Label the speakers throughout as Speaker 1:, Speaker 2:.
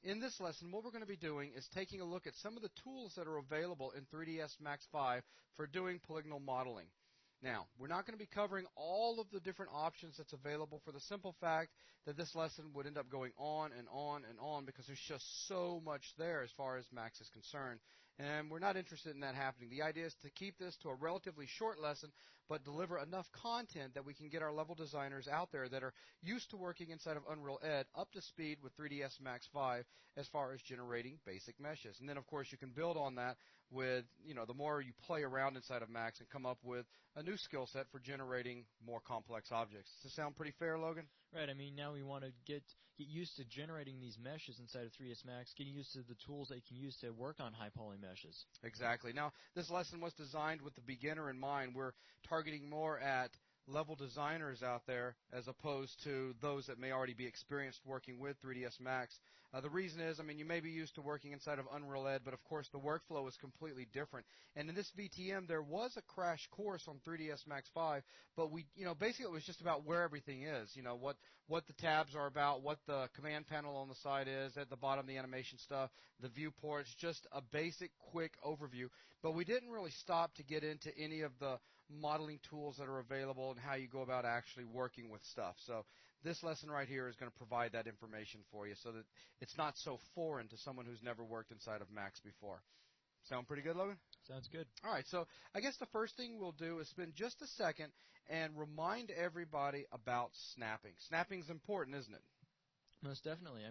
Speaker 1: in this lesson, what we're going to be doing is taking a look at some of the tools that are available in 3ds Max 5 for doing polygonal modeling. Now, we're not going to be covering all of the different options that's available for the simple fact that this lesson would end up going on and on and on because there's just so much there as far as Max is concerned. And we're not interested in that happening. The idea is to keep this to a relatively short lesson, but deliver enough content that we can get our level designers out there that are used to working inside of Unreal Ed up to speed with 3ds Max 5 as far as generating basic meshes. And then, of course, you can build on that with, the more you play around inside of Max and come up with a new skill set for generating more complex objects. Does this sound pretty fair, Logan?
Speaker 2: Right. I mean, now we want to get used to generating these meshes inside of 3ds Max, getting used to the tools that you can use to work on high poly meshes.
Speaker 1: Exactly. Now, this lesson was designed with the beginner in mind. We're targeting more at level designers out there as opposed to those that may already be experienced working with 3ds Max. The reason is, you may be used to working inside of Unreal Ed, but of course the workflow is completely different. And in this VTM, there was a crash course on 3ds Max 5, but basically it was just about where everything is, what the tabs are about, what the command panel on the side is, at the bottom the animation stuff, the viewports, just a basic quick overview. But we didn't really stop to get into any of the modeling tools that are available and how you go about actually working with stuff. So this lesson right here is going to provide that information for you so that it's not so foreign to someone who's never worked inside of Max before. Sound pretty good, Logan?
Speaker 2: Sounds good.
Speaker 1: All right, so I guess the first thing we'll do is spend just a second and remind everybody about snapping. Snapping's important, isn't it?
Speaker 2: Most definitely.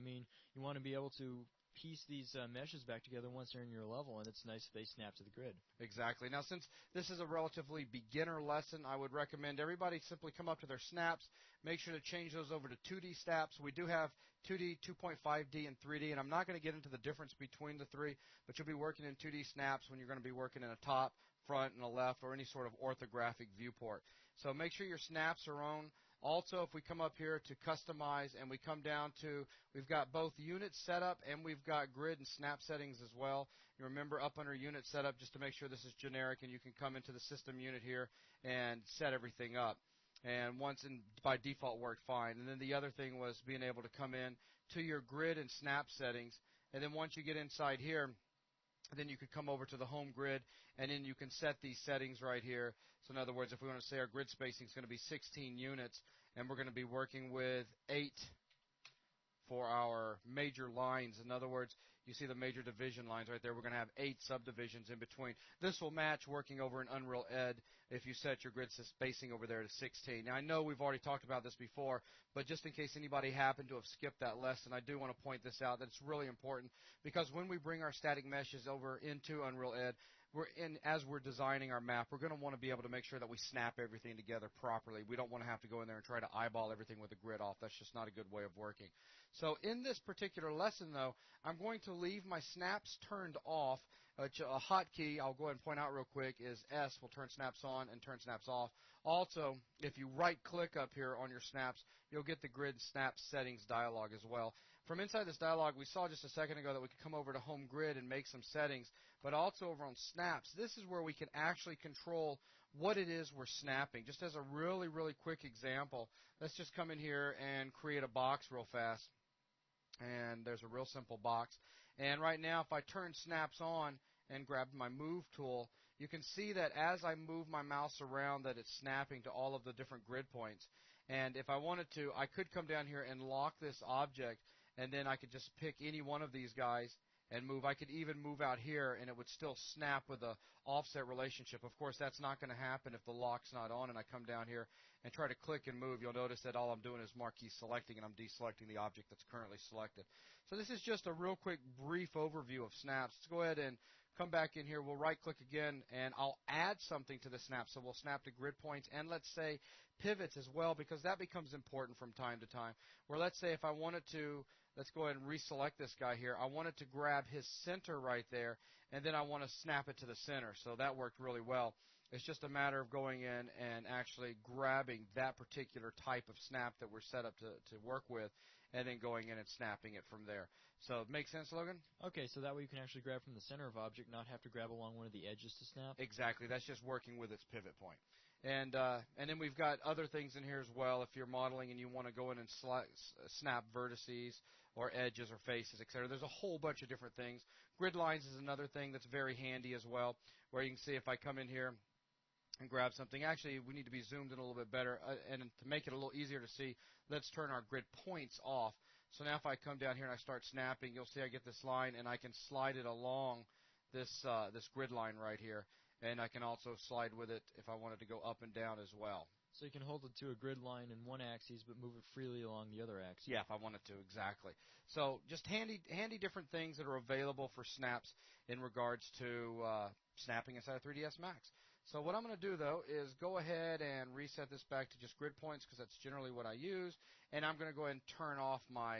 Speaker 2: You want to be able to piece these meshes back together once they're in your level, and it's nice if they snap to the grid.
Speaker 1: Exactly. Now, since this is a relatively beginner lesson, I would recommend everybody simply come up to their snaps, make sure to change those over to 2D snaps. We do have 2D, 2.5D, and 3D, and I'm not going to get into the difference between the three, but you'll be working in 2D snaps when you're going to be working in a top, front, and a left, or any sort of orthographic viewport. So make sure your snaps are on. Also, if we come up here to customize and we come down to, we've got both unit setup and we've got grid and snap settings as well. You remember up under unit setup just to make sure this is generic, and you can come into the system unit here and set everything up. And by default worked fine. And then the other thing was being able to come in to your grid and snap settings. And then once you get inside here, then you could come over to the home grid, and then you can set these settings right here. So in other words, if we want to say our grid spacing is going to be 16 units, and we're going to be working with 8 for our major lines. In other words, you see the major division lines right there. We're going to have 8 subdivisions in between. This will match working over in Unreal Ed if you set your grid spacing over there to 16. Now, I know we've already talked about this before, but just in case anybody happened to have skipped that lesson, I do want to point this out, that it's really important, because when we bring our static meshes over into Unreal Ed, as we're designing our map, we're going to want to be able to make sure that we snap everything together properly. We don't want to have to go in there and try to eyeball everything with a grid off. That's just not a good way of working. So in this particular lesson, though, I'm going to leave my snaps turned off. A hotkey, I'll go ahead and point out real quick, is S will turn snaps on and turn snaps off. Also, if you right-click up here on your snaps, you'll get the grid snap settings dialog as well. From inside this dialog, we saw just a second ago that we could come over to home grid and make some settings, but also over on snaps, this is where we can actually control what it is we're snapping. Just as a really, really quick example, let's just come in here and create a box real fast. And there's a real simple box. And right now, if I turn snaps on and grab my move tool, you can see that as I move my mouse around that it's snapping to all of the different grid points. And if I wanted to, I could come down here and lock this object, and then I could just pick any one of these guys and move. I could even move out here, and it would still snap with a offset relationship. Of course, that's not going to happen if the lock's not on, and I come down here and try to click and move. You'll notice that all I'm doing is marquee selecting, and I'm deselecting the object that's currently selected. So this is just a real quick, brief overview of snaps. Let's go ahead and come back in here. We'll right-click again, and I'll add something to the snap. So we'll snap to grid points and, let's say, pivots as well, because that becomes important from time to time. Where, let's say, if I wanted to, let's go ahead and reselect this guy here. I wanted to grab his center right there, and then I want to snap it to the center. So that worked really well. It's just a matter of going in and actually grabbing that particular type of snap that we're set up to work with, and then going in and snapping it from there. So make sense, Logan?
Speaker 2: Okay, so that way you can actually grab from the center of object, not have to grab along one of the edges to snap?
Speaker 1: Exactly. That's just working with its pivot point. And then we've got other things in here as well. If you're modeling and you want to go in and snap vertices or edges or faces, etc. There's a whole bunch of different things. Grid lines is another thing that's very handy as well, where you can see if I come in here and grab something. Actually, we need to be zoomed in a little bit better, and to make it a little easier to see, let's turn our grid points off. So now if I come down here and I start snapping, you'll see I get this line, and I can slide it along this grid line right here. And I can also slide with it if I wanted to go up and down as well.
Speaker 2: So you can hold it to a grid line in one axis, but move it freely along the other axis.
Speaker 1: Yeah, if I wanted to, exactly. So just handy different things that are available for snaps in regards to snapping inside of 3ds Max. So what I'm going to do, though, is go ahead and reset this back to just grid points because that's generally what I use. And I'm going to go ahead and turn off my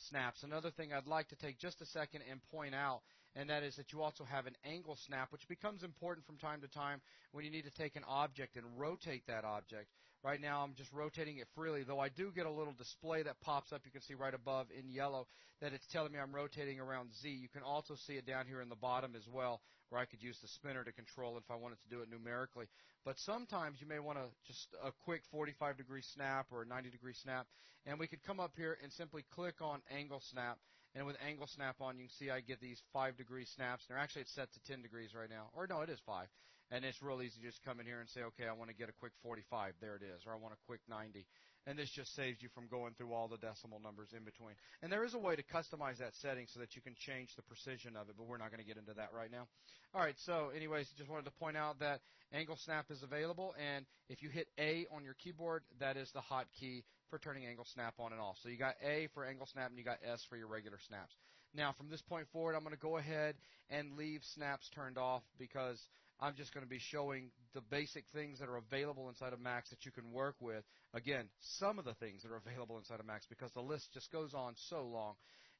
Speaker 1: snaps. Another thing I'd like to take just a second and point out, and that is that you also have an angle snap, which becomes important from time to time when you need to take an object and rotate that object. Right now I'm just rotating it freely, though I do get a little display that pops up. You can see right above in yellow that it's telling me I'm rotating around Z. You can also see it down here in the bottom as well, where I could use the spinner to control it if I wanted to do it numerically. But sometimes you may want to just a quick 45-degree snap or a 90-degree snap, and we could come up here and simply click on angle snap. And with angle snap on, you can see I get these 5-degree snaps. They're actually it's set to 10 degrees right now. Or no, it is 5. And it's real easy to just come in here and say, okay, I want to get a quick 45. There it is. Or I want a quick 90. And this just saves you from going through all the decimal numbers in between. And there is a way to customize that setting so that you can change the precision of it, but we're not going to get into that right now. All right, so anyways, just wanted to point out that angle snap is available, and if you hit A on your keyboard, that is the hotkey for turning angle snap on and off. So you got A for angle snap, and you got S for your regular snaps. Now, from this point forward, I'm going to go ahead and leave snaps turned off because I'm just going to be showing the basic things that are available inside of Max that you can work with. Again, some of the things that are available inside of Max because the list just goes on so long.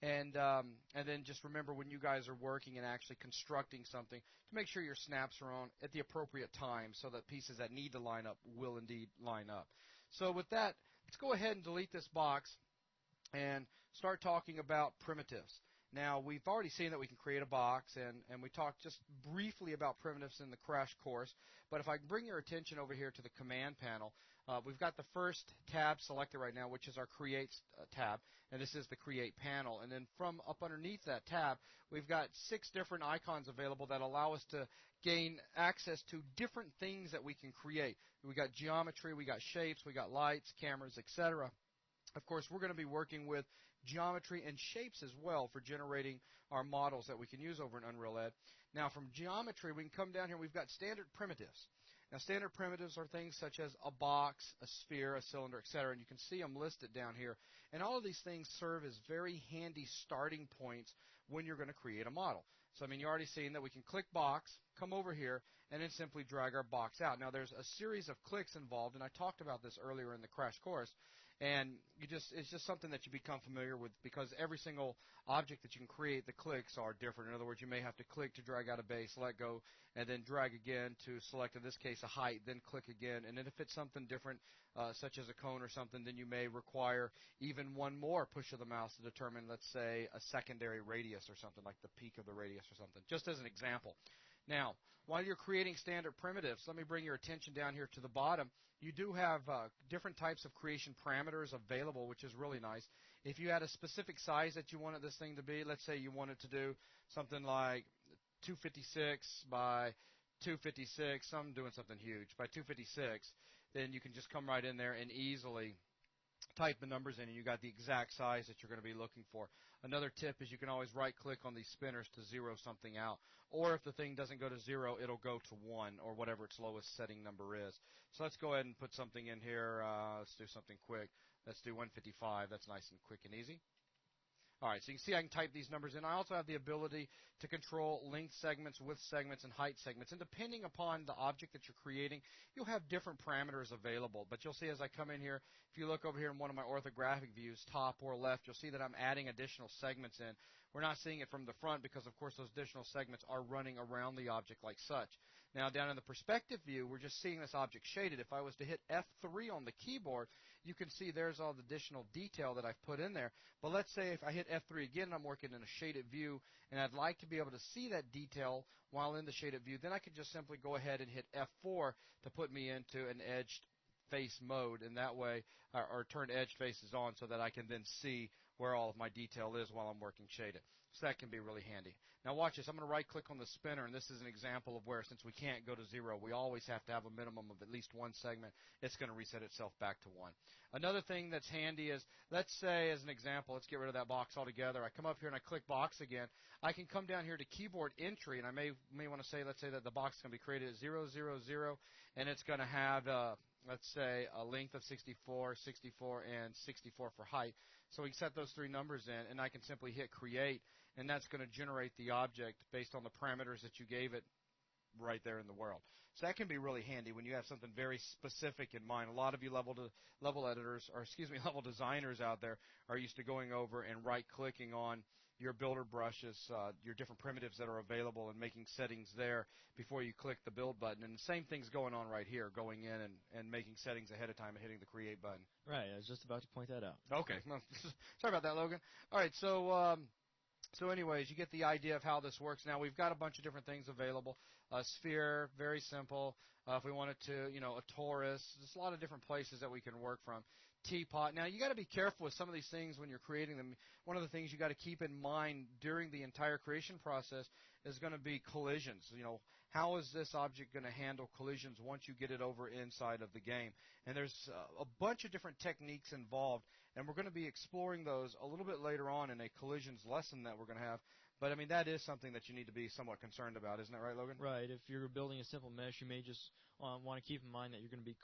Speaker 1: And then just remember when you guys are working and actually constructing something to make sure your snaps are on at the appropriate time so that pieces that need to line up will indeed line up. So with that, let's go ahead and delete this box and start talking about primitives. Now, we've already seen that we can create a box, and we talked just briefly about primitives in the crash course. But if I can bring your attention over here to the command panel, we've got the first tab selected right now, which is our Create tab, and this is the Create panel. And then from up underneath that tab, we've got 6 different icons available that allow us to gain access to different things that we can create. We got geometry, we got shapes, we got lights, cameras, etc. Of course, we're going to be working with geometry and shapes as well for generating our models that we can use over in Unreal Ed. Now, from geometry, we can come down here. We've got standard primitives. Now, standard primitives are things such as a box, a sphere, a cylinder, etc., and you can see them listed down here. And all of these things serve as very handy starting points when you're going to create a model. So, I mean, you're already seeing that we can click box, come over here, and then simply drag our box out. Now, there's a series of clicks involved, and I talked about this earlier in the crash course. And it's just something that you become familiar with because every single object that you can create, the clicks are different. In other words, you may have to click to drag out a base, let go, and then drag again to select, in this case, a height, then click again. And then if it's something different, such as a cone or something, then you may require even one more push of the mouse to determine, let's say, a secondary radius or something, like the peak of the radius or something, just as an example. Now, while you're creating standard primitives, let me bring your attention down here to the bottom. You do have different types of creation parameters available, which is really nice. If you had a specific size that you wanted this thing to be, let's say you wanted to do something like 256 by 256, I'm doing something huge, by 256, then you can just come right in there and easily type the numbers in, and you got the exact size that you're going to be looking for. Another tip is you can always right-click on these spinners to zero something out. Or if the thing doesn't go to 0, it'll go to 1 or whatever its lowest setting number is. So let's go ahead and put something in here. Let's do something quick. Let's do 155. That's nice and quick and easy. All right, so you can see I can type these numbers in. I also have the ability to control length segments, width segments, and height segments. And depending upon the object that you're creating, you'll have different parameters available. But you'll see as I come in here, if you look over here in one of my orthographic views, top or left, you'll see that I'm adding additional segments in. We're not seeing it from the front because, of course, those additional segments are running around the object like such. Now down in the perspective view, we're just seeing this object shaded. If I was to hit F3 on the keyboard, you can see there's all the additional detail that I've put in there. But let's say if I hit F3 again and I'm working in a shaded view and I'd like to be able to see that detail while in the shaded view, then I could just simply go ahead and hit F4 to put me into an edged face mode, and that way, or turn edge faces on so that I can then see where all of my detail is while I'm working shaded. So that can be really handy. Now watch this. I'm going to right click on the spinner, and this is an example of where, since we can't go to 0, we always have to have a minimum of at least one segment. It's going to reset itself back to 1. Another thing that's handy is, let's say as an example, let's get rid of that box altogether. I come up here and I click box again. I can come down here to keyboard entry, and I may want to say, let's say that the box is going to be created at 0, 0, 0, and it's going to have let's say a length of 64, 64, and 64 for height. So we can set those 3 numbers in, and I can simply hit create, and that's going to generate the object based on the parameters that you gave it right there in the world. So that can be really handy when you have something very specific in mind. A lot of you level editors, or excuse me, level designers out there are used to going over and right-clicking on your builder brushes, your different primitives that are available, and making settings there before you click the build button. And the same thing's going on right here, going in and making settings ahead of time and hitting the create button.
Speaker 2: Right, I was just about to point that out.
Speaker 1: Okay, well, sorry about that, Logan. All right, so anyways, you get the idea of how this works. Now, we've got a bunch of different things available. A sphere, very simple. If we wanted to, a torus, there's a lot of different places that we can work from. Teapot. Now, you got to be careful with some of these things when you're creating them. One of the things you got to keep in mind during the entire creation process is going to be collisions. How is this object going to handle collisions once you get it over inside of the game? And there's a bunch of different techniques involved, and we're going to be exploring those a little bit later on in a collisions lesson that we're going to have. But, I mean, that is something that you need to be somewhat concerned about, isn't that right, Logan?
Speaker 2: Right. If you're building a simple mesh, you may just want to keep in mind that you're going to be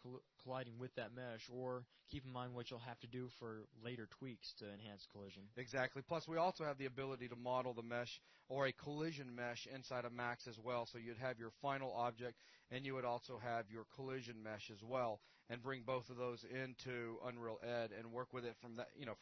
Speaker 2: colliding with that mesh, or keep in mind what you'll have to do for later tweaks to enhance collision.
Speaker 1: Exactly. Plus, we also have the ability to model the mesh or a collision mesh inside of Max as well. So you'd have your final object, and you would also have your collision mesh as well, and bring both of those into Unreal Ed and work with it from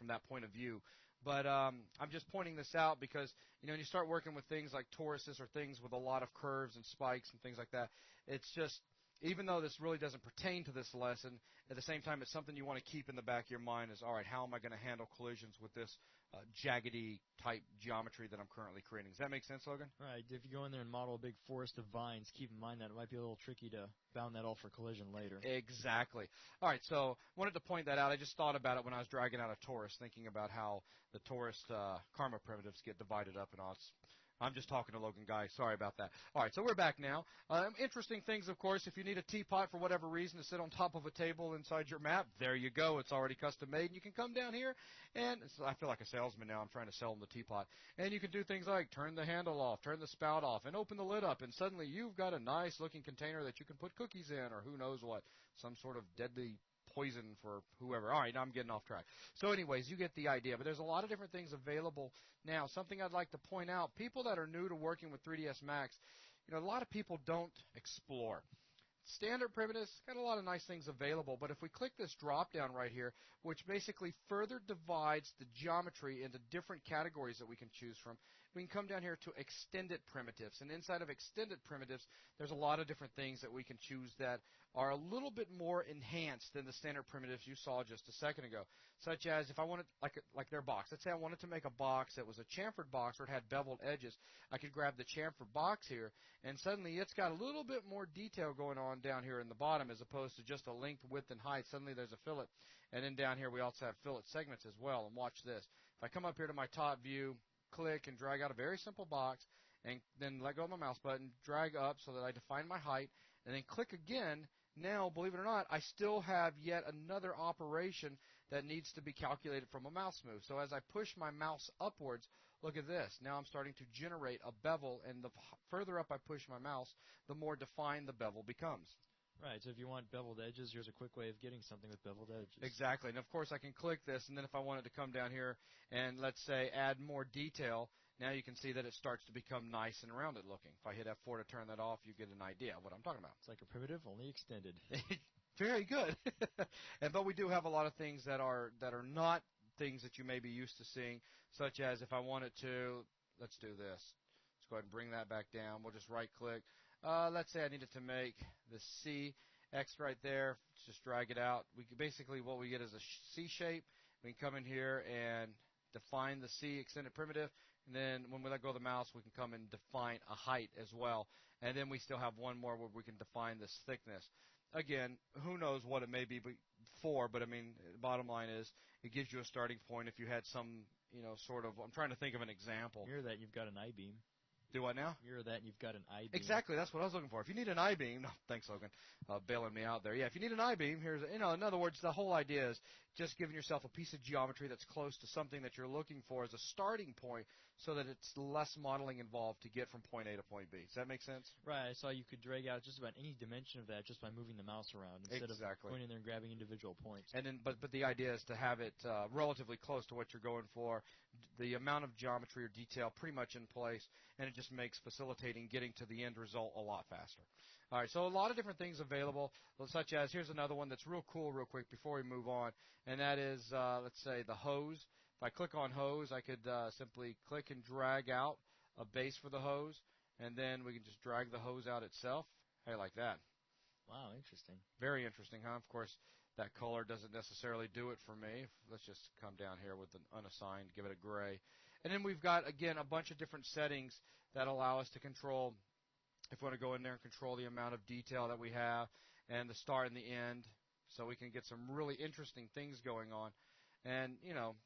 Speaker 1: that point of view. But I'm just pointing this out because, when you start working with things like toruses or things with a lot of curves and spikes and things like that, it's just, even though this really doesn't pertain to this lesson, at the same time, it's something you want to keep in the back of your mind is, all right, how am I going to handle collisions with this jaggedy type geometry that I'm currently creating? Does that make sense, Logan?
Speaker 2: Right. If you go in there and model a big forest of vines, keep in mind that it might be a little tricky to bound that all for collision later.
Speaker 1: Exactly. All right, so wanted to point that out. I just thought about it when I was dragging out a torus, thinking about how the torus karma primitives get divided up and all. I'm just talking to Logan Guy. Sorry about that. All right, so we're back now. Interesting things, of course, if you need a teapot for whatever reason to sit on top of a table inside your map, there you go. It's already custom made. And you can come down here, and I feel like a salesman now. I'm trying to sell them the teapot. And you can do things like turn the handle off, turn the spout off, and open the lid up, and suddenly you've got a nice-looking container that you can put cookies in, or who knows what, some sort of deadly poison for whoever. All right, now I'm getting off track. So anyways, you get the idea. But there's a lot of different things available now. Something I'd like to point out, people that are new to working with 3ds Max, a lot of people don't explore. Standard primitives got a lot of nice things available, but if we click this drop down right here, which basically further divides the geometry into different categories that we can choose from, we can come down here to extended primitives. And inside of extended primitives, there's a lot of different things that we can choose that are a little bit more enhanced than the standard primitives you saw just a second ago. Such as if I wanted, like their box. Let's say I wanted to make a box that was a chamfered box or it had beveled edges. I could grab the chamfered box here, and suddenly it's got a little bit more detail going on down here in the bottom as opposed to just a length, width, and height. Suddenly there's a fillet. And then down here we also have fillet segments as well. And watch this. If I come up here to my top view, click and drag out a very simple box, and then let go of my mouse button, drag up so that I define my height, and then click again. Now, believe it or not, I still have yet another operation that needs to be calculated from a mouse move. So as I push my mouse upwards, look at this. Now I'm starting to generate a bevel, and the further up I push my mouse, the more defined the bevel becomes.
Speaker 2: Right, so if you want beveled edges, here's a quick way of getting something with beveled edges.
Speaker 1: Exactly, and of course I can click this, and then if I wanted to come down here and, let's say, add more detail, now you can see that it starts to become nice and rounded looking. If I hit F4 to turn that off, you get an idea of what I'm talking about.
Speaker 2: It's like a primitive, only extended.
Speaker 1: Very good. But we do have a lot of things that are not things that you may be used to seeing, such as if I wanted to, let's do this. Let's go ahead and bring that back down. We'll just right-click. Let's say I needed to make the C X right there. Just drag it out. We can basically what we get is a C shape. We can come in here and define the C extended primitive, and then when we let go of the mouse, we can come and define a height as well. And then we still have one more where we can define this thickness. Again, who knows what it may be for, but I mean, the bottom line is it gives you a starting point if you had some, sort of, I'm trying to think of an example.
Speaker 2: Mirror that, you've got an I-beam.
Speaker 1: Do what now?
Speaker 2: Mirror that, you've got an I-beam.
Speaker 1: Exactly, that's what I was looking for. If you need an I-beam, no, thanks, Logan, bailing me out there. Yeah, if you need an I-beam, here's, in other words, the whole idea is just giving yourself a piece of geometry that's close to something that you're looking for as a starting point so that it's less modeling involved to get from point A to point B. Does that make sense?
Speaker 2: Right, I saw you could drag out just about any dimension of that just by moving the mouse around instead of going in there and grabbing individual points.
Speaker 1: And then, but the idea is to have it relatively close to what you're going for, the amount of geometry or detail pretty much in place, and it just makes facilitating getting to the end result a lot faster. All right, so a lot of different things available, such as, here's another one that's real cool real quick before we move on, and that is, let's say, the hose. If I click on hose, I could simply click and drag out a base for the hose, and then we can just drag the hose out itself. How do you like that?
Speaker 2: Wow, interesting.
Speaker 1: Very interesting, huh? Of course, that color doesn't necessarily do it for me. Let's just come down here with an unassigned, give it a gray. And then we've got, again, a bunch of different settings that allow us to control, if we want to go in there and control the amount of detail that we have and the start and the end, so we can get some really interesting things going on. And,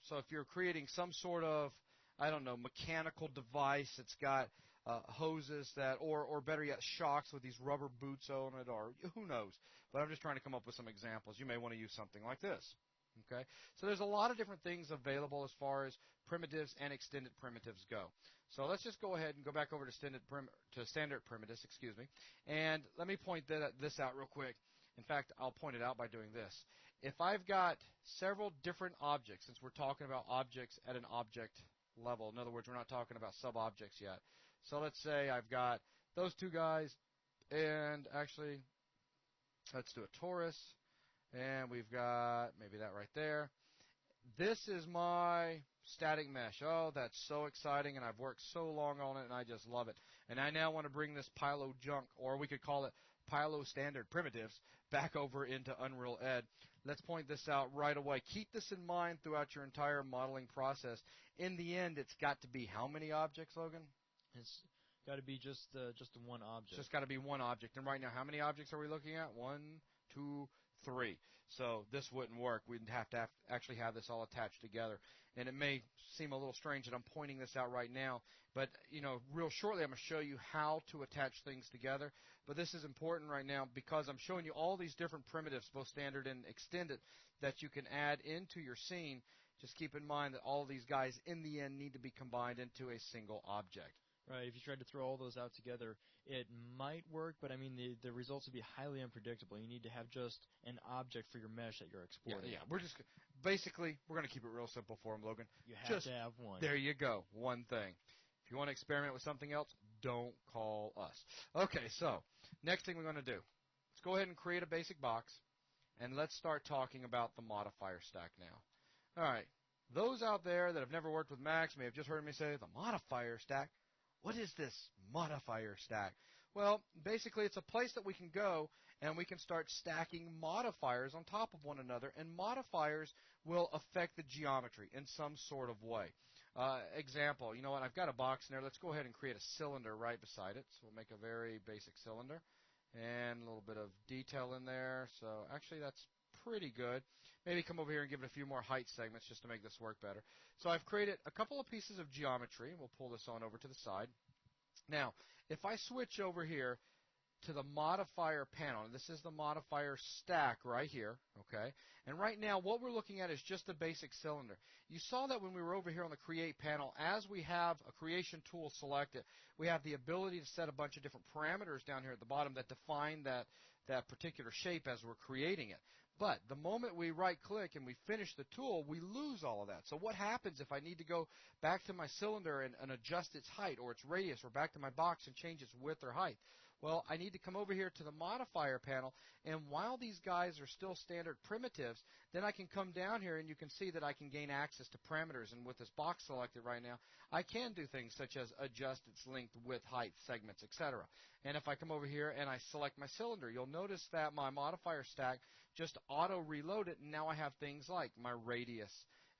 Speaker 1: so if you're creating some sort of, I don't know, mechanical device that's got hoses that, or better yet, shocks with these rubber boots on it, or who knows. But I'm just trying to come up with some examples. You may want to use something like this. Okay, so there's a lot of different things available as far as primitives and extended primitives go. So let's just go ahead and go back over to standard primitives, and let me point this out real quick. In fact, I'll point it out by doing this. If I've got several different objects, since we're talking about objects at an object level, in other words, we're not talking about sub-objects yet. So let's say I've got those two guys, and actually, let's do a torus. And we've got maybe that right there. This is my static mesh. Oh, that's so exciting, and I've worked so long on it, and I just love it. And I now want to bring this Pylo junk, or we could call it Pylo standard primitives, back over into Unreal Ed. Let's point this out right away. Keep this in mind throughout your entire modeling process. In the end, it's got to be how many objects, Logan?
Speaker 2: It's got to be just the one object.
Speaker 1: It's just got to be one object. And right now, how many objects are we looking at? 1, 2, 3. So this wouldn't work. We'd have to actually have this all attached together. And it may seem a little strange that I'm pointing this out right now, but real shortly I'm going to show you how to attach things together. But this is important right now because I'm showing you all these different primitives, both standard and extended, that you can add into your scene. Just keep in mind that all these guys in the end need to be combined into a single object.
Speaker 2: Right, if you tried to throw all those out together, it might work, but I mean the results would be highly unpredictable. You need to have just an object for your mesh that you're exporting.
Speaker 1: Yeah. We're going to keep it real simple for them, Logan.
Speaker 2: You have to have one.
Speaker 1: There you go, one thing. If you want to experiment with something else, don't call us. Okay, so next thing we're going to do, let's go ahead and create a basic box, and let's start talking about the modifier stack now. All right, those out there that have never worked with Max may have just heard me say the modifier stack. What is this modifier stack? Well, basically it's a place that we can go and we can start stacking modifiers on top of one another, and modifiers will affect the geometry in some sort of way. Example, you know what, I've got a box in there. Let's go ahead and create a cylinder right beside it. So we'll make a very basic cylinder and a little bit of detail in there. So actually that's pretty good. Maybe come over here and give it a few more height segments just to make this work better. So I've created a couple of pieces of geometry. We'll pull this on over to the side. Now, if I switch over here to the modifier panel, and this is the modifier stack right here, okay? And right now what we're looking at is just a basic cylinder. You saw that when we were over here on the create panel, as we have a creation tool selected, we have the ability to set a bunch of different parameters down here at the bottom that define that particular shape as we're creating it. But the moment we right-click and we finish the tool, we lose all of that. So what happens if I need to go back to my cylinder and adjust its height or its radius, or back to my box and change its width or height? Well, I need to come over here to the modifier panel, and while these guys are still standard primitives, then I can come down here and you can see that I can gain access to parameters. And with this box selected right now, I can do things such as adjust its length, width, height, segments, etc. And if I come over here and I select my cylinder, you'll notice that my modifier stack just auto-reload it, and now I have things like my radius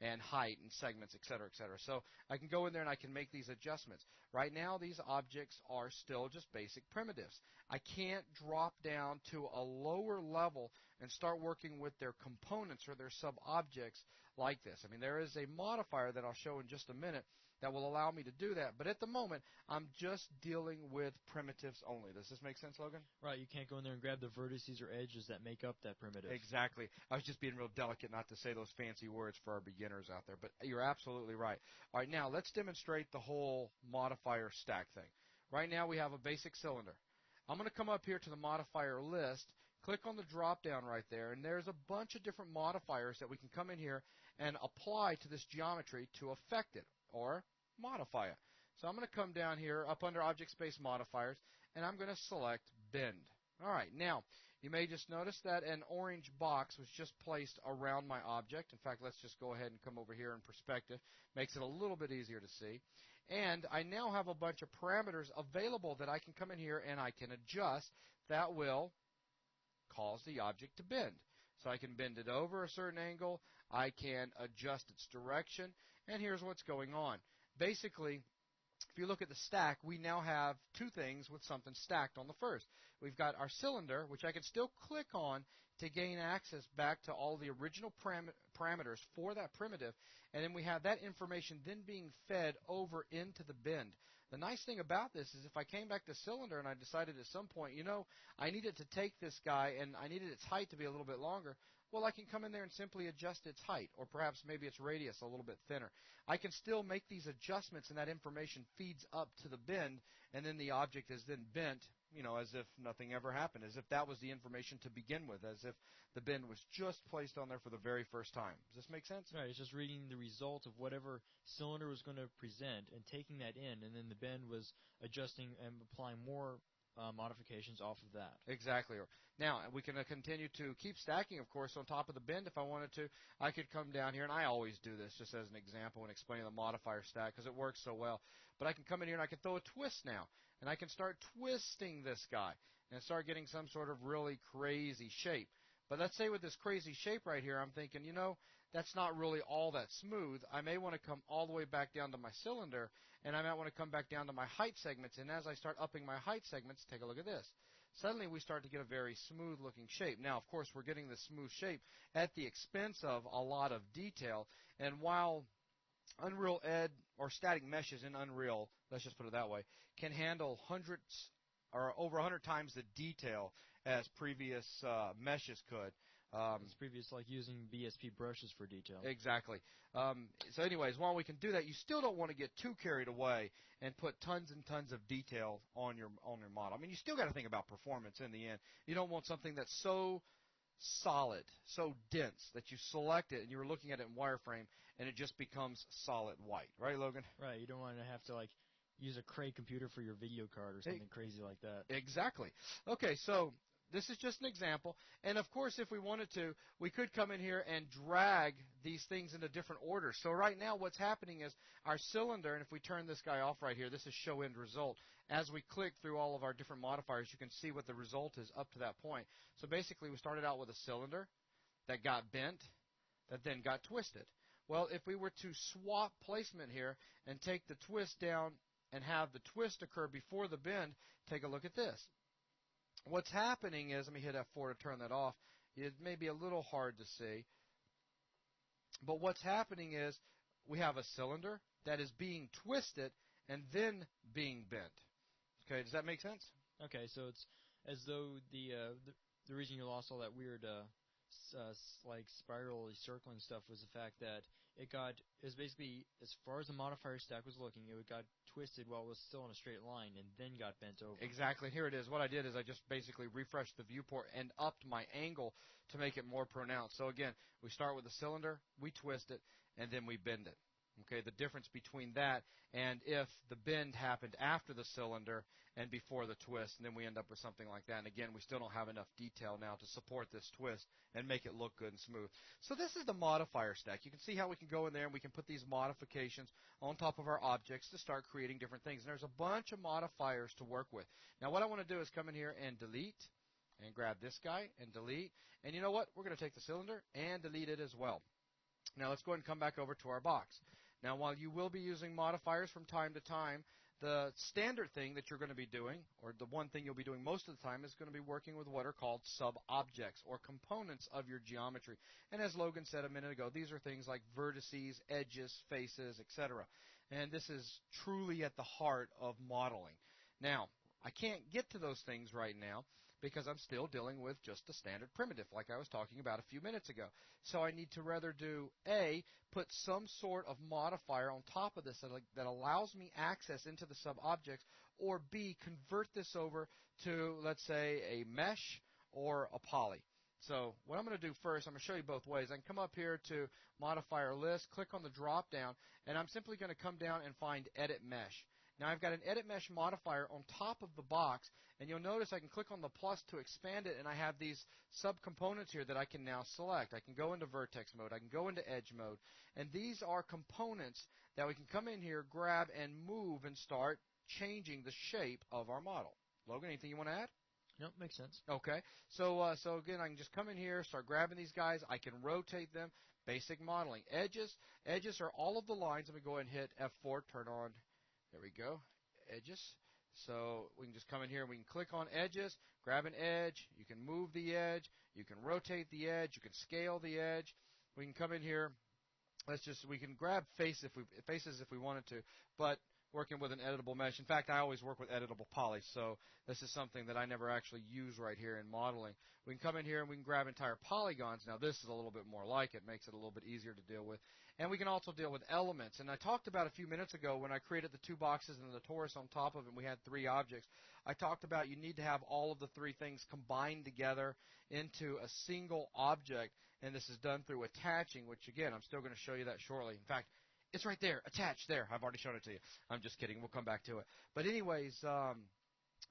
Speaker 1: and height and segments, etc., etc. So I can go in there and I can make these adjustments. Right now, these objects are still just basic primitives. I can't drop down to a lower level and start working with their components or their sub-objects like this. I mean, there is a modifier that I'll show in just a minute that will allow me to do that. But at the moment, I'm just dealing with primitives only. Does this make sense, Logan?
Speaker 2: Right, you can't go in there and grab the vertices or edges that make up that primitive.
Speaker 1: Exactly. I was just being real delicate not to say those fancy words for our beginners out there, but you're absolutely right. All right, now let's demonstrate the whole modifier stack thing. Right now we have a basic cylinder. I'm going to come up here to the modifier list, click on the drop down right there, and there's a bunch of different modifiers that we can come in here and apply to this geometry to affect it or modify it. So I'm going to come down here up under Object Space Modifiers, and I'm going to select Bend. All right, now you may just notice that an orange box was just placed around my object. In fact, let's just go ahead and come over here in perspective. Makes it a little bit easier to see. And I now have a bunch of parameters available that I can come in here and I can adjust that will cause the object to bend. So I can bend it over a certain angle. I can adjust its direction. And here's what's going on. Basically, if you look at the stack, we now have two things with something stacked on the first. We've got our cylinder, which I can still click on to gain access back to all the original parameters for that primitive, and then we have that information then being fed over into the bend. The nice thing about this is if I came back to cylinder and I decided at some point, you know, I needed to take this guy and I needed its height to be a little bit longer, well, I can come in there and simply adjust its height, or perhaps maybe its radius a little bit thinner. I can still make these adjustments, and that information feeds up to the bend, and then the object is then bent, you know, as if nothing ever happened, as if that was the information to begin with, as if the bend was just placed on there for the very first time. Does this make sense?
Speaker 2: Right, it's just reading the result of whatever cylinder was going to present and taking that in, and then the bend was adjusting and applying more modifications off of that.
Speaker 1: Exactly. Now, we can continue to keep stacking, of course, on top of the bend if I wanted to. I could come down here, and I always do this just as an example when explaining the modifier stack because it works so well. But I can come in here and I can throw a twist now, and I can start twisting this guy and start getting some sort of really crazy shape. But let's say with this crazy shape right here, I'm thinking, you know, that's not really all that smooth. I may want to come all the way back down to my cylinder, and I might want to come back down to my height segments. And as I start upping my height segments, take a look at this. Suddenly we start to get a very smooth looking shape. Now, of course, we're getting this smooth shape at the expense of a lot of detail. And while Unreal Ed or static meshes in Unreal, let's just put it that way, can handle hundreds or over 100 times the detail as previous meshes could.
Speaker 2: It's previous, like using BSP brushes for detail.
Speaker 1: Exactly. So anyways, while we can do that, you still don't want to get too carried away and put tons and tons of detail on your model. I mean, you still got to think about performance in the end. You don't want something that's so solid, so dense that you select it and you're looking at it in wireframe and it just becomes solid white. Right, Logan?
Speaker 2: Right. You don't want to have to, like, use a Cray computer for your video card or something crazy like that.
Speaker 1: Exactly. Okay, so this is just an example. And, of course, if we wanted to, we could come in here and drag these things into different orders. So right now what's happening is our cylinder, and if we turn this guy off right here, this is show end result. As we click through all of our different modifiers, you can see what the result is up to that point. So basically we started out with a cylinder that got bent, that then got twisted. Well, if we were to swap placement here and take the twist down and have the twist occur before the bend, take a look at this. What's happening is, let me hit F4 to turn that off. It may be a little hard to see. But what's happening is we have a cylinder that is being twisted and then being bent. Okay, does that make sense?
Speaker 2: Okay, so it's as though the reason you lost all that weird like spirally circling stuff was the fact that it was basically, as far as the modifier stack was looking, it got twisted while it was still in a straight line and then got bent over.
Speaker 1: Exactly. Here it is. What I did is I just basically refreshed the viewport and upped my angle to make it more pronounced. So again, we start with the cylinder, we twist it, and then we bend it. Okay, the difference between that and if the bend happened after the cylinder and before the twist, and then we end up with something like that. And again, we still don't have enough detail now to support this twist and make it look good and smooth. So this is the modifier stack. You can see how we can go in there and we can put these modifications on top of our objects to start creating different things. And there's a bunch of modifiers to work with. Now what I want to do is come in here and delete and grab this guy and delete. And you know what? We're going to take the cylinder and delete it as well. Now let's go ahead and come back over to our box. Now, while you will be using modifiers from time to time, the standard thing that you're going to be doing, or the one thing you'll be doing most of the time, is going to be working with what are called sub-objects or components of your geometry. And as Logan said a minute ago, these are things like vertices, edges, faces, etc. And this is truly at the heart of modeling. Now, I can't get to those things right now because I'm still dealing with just a standard primitive like I was talking about a few minutes ago. So I need to rather do A, put some sort of modifier on top of this that allows me access into the sub-objects, or B, convert this over to, let's say, a mesh or a poly. So what I'm going to do first, I'm going to show you both ways. I can come up here to modifier list, click on the drop down, and I'm simply going to come down and find edit mesh. Now I've got an edit mesh modifier on top of the box, and you'll notice I can click on the plus to expand it, and I have these subcomponents here that I can now select. I can go into vertex mode, I can go into edge mode, and these are components that we can come in here, grab, and move and start changing the shape of our model. Logan, anything you want to add?
Speaker 2: Nope, makes sense.
Speaker 1: Okay, so again, I can just come in here, start grabbing these guys. I can rotate them. Basic modeling. Edges are all of the lines. Let me go ahead and hit F4, turn on. There we go, edges. So we can just come in here and we can click on edges, grab an edge, you can move the edge, you can rotate the edge, you can scale the edge. We can come in here, we can grab faces if we wanted to, but working with an editable mesh. In fact, I always work with editable poly, so this is something that I never actually use right here in modeling. We can come in here and we can grab entire polygons. Now this is a little bit more like it, makes it a little bit easier to deal with. And we can also deal with elements. And I talked about a few minutes ago when I created the two boxes and the torus on top of it, we had three objects. I talked about you need to have all of the three things combined together into a single object, and this is done through attaching, which again, I'm still going to show you that shortly. In fact, it's right there, attached there. I've already shown it to you. I'm just kidding. We'll come back to it. But anyways,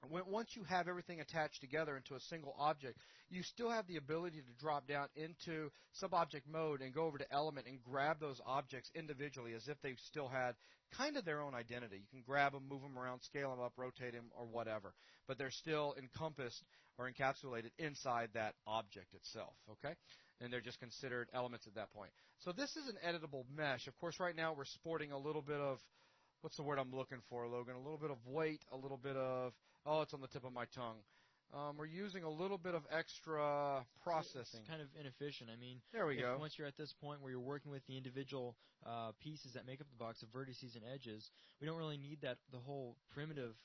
Speaker 1: once you have everything attached together into a single object, you still have the ability to drop down into sub-object mode and go over to element and grab those objects individually as if they still had kind of their own identity. You can grab them, move them around, scale them up, rotate them, or whatever. But they're still encompassed or encapsulated inside that object itself, okay? And they're just considered elements at that point. So this is an editable mesh. Of course, right now we're sporting a little bit of, what's the word I'm looking for, Logan? A little bit of weight, a little bit of, oh, it's on the tip of my tongue. We're using a little bit of extra processing.
Speaker 2: It's kind of inefficient. I mean,
Speaker 1: there we go.
Speaker 2: Once you're at this point where you're working with the individual pieces that make up the box of vertices and edges, we don't really need the whole primitive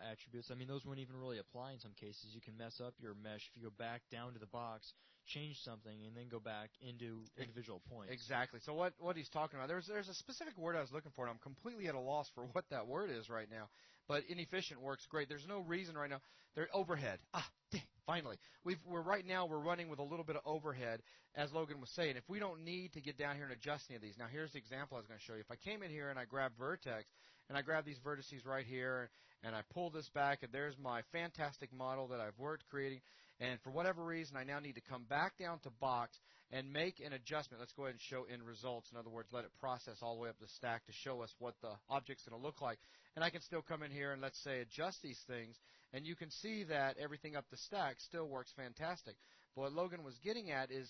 Speaker 2: attributes. I mean, those wouldn't even really apply in some cases. You can mess up your mesh if you go back down to the box, change something, and then go back into individual points.
Speaker 1: Exactly. So what he's talking about, there's a specific word I was looking for, and I'm completely at a loss for what that word is right now. But inefficient works great. There's no reason right now. Overhead. Dang, finally. We're running with a little bit of overhead, as Logan was saying. If we don't need to get down here and adjust any of these. Now, here's the example I was going to show you. If I came in here and I grab vertex, and I grab these vertices right here, and I pull this back, and there's my fantastic model that I've worked creating, and for whatever reason, I now need to come back down to box and make an adjustment. Let's go ahead and show in results. In other words, let it process all the way up the stack to show us what the object's going to look like. And I can still come in here and, let's say, adjust these things, and you can see that everything up the stack still works fantastic. But what Logan was getting at is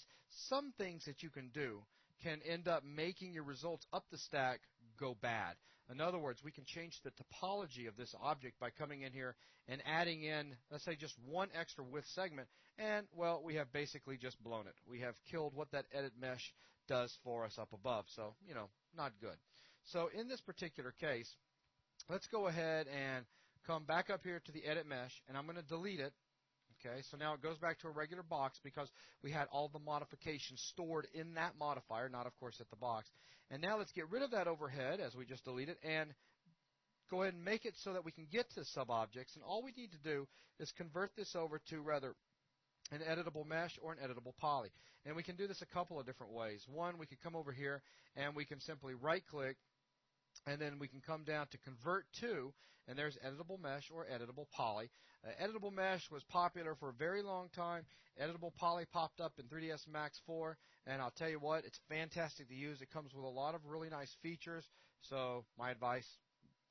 Speaker 1: some things that you can do can end up making your results up the stack go bad. In other words, we can change the topology of this object by coming in here and adding in, let's say, just one extra width segment, and, well, we have basically just blown it. We have killed what that edit mesh does for us up above, so, not good. So in this particular case, let's go ahead and come back up here to the edit mesh, and I'm going to delete it. Okay, so now it goes back to a regular box because we had all the modifications stored in that modifier, not, of course, at the box. And now let's get rid of that overhead as we just deleted and go ahead and make it so that we can get to sub-objects. And all we need to do is convert this over to rather an editable mesh or an editable poly. And we can do this a couple of different ways. One, we could come over here and we can simply right-click And then we can come down to convert to, and there's editable mesh or editable poly. Editable mesh was popular for a very long time. Editable poly popped up in 3ds Max 4, and I'll tell you what, it's fantastic to use. It comes with a lot of really nice features, so my advice,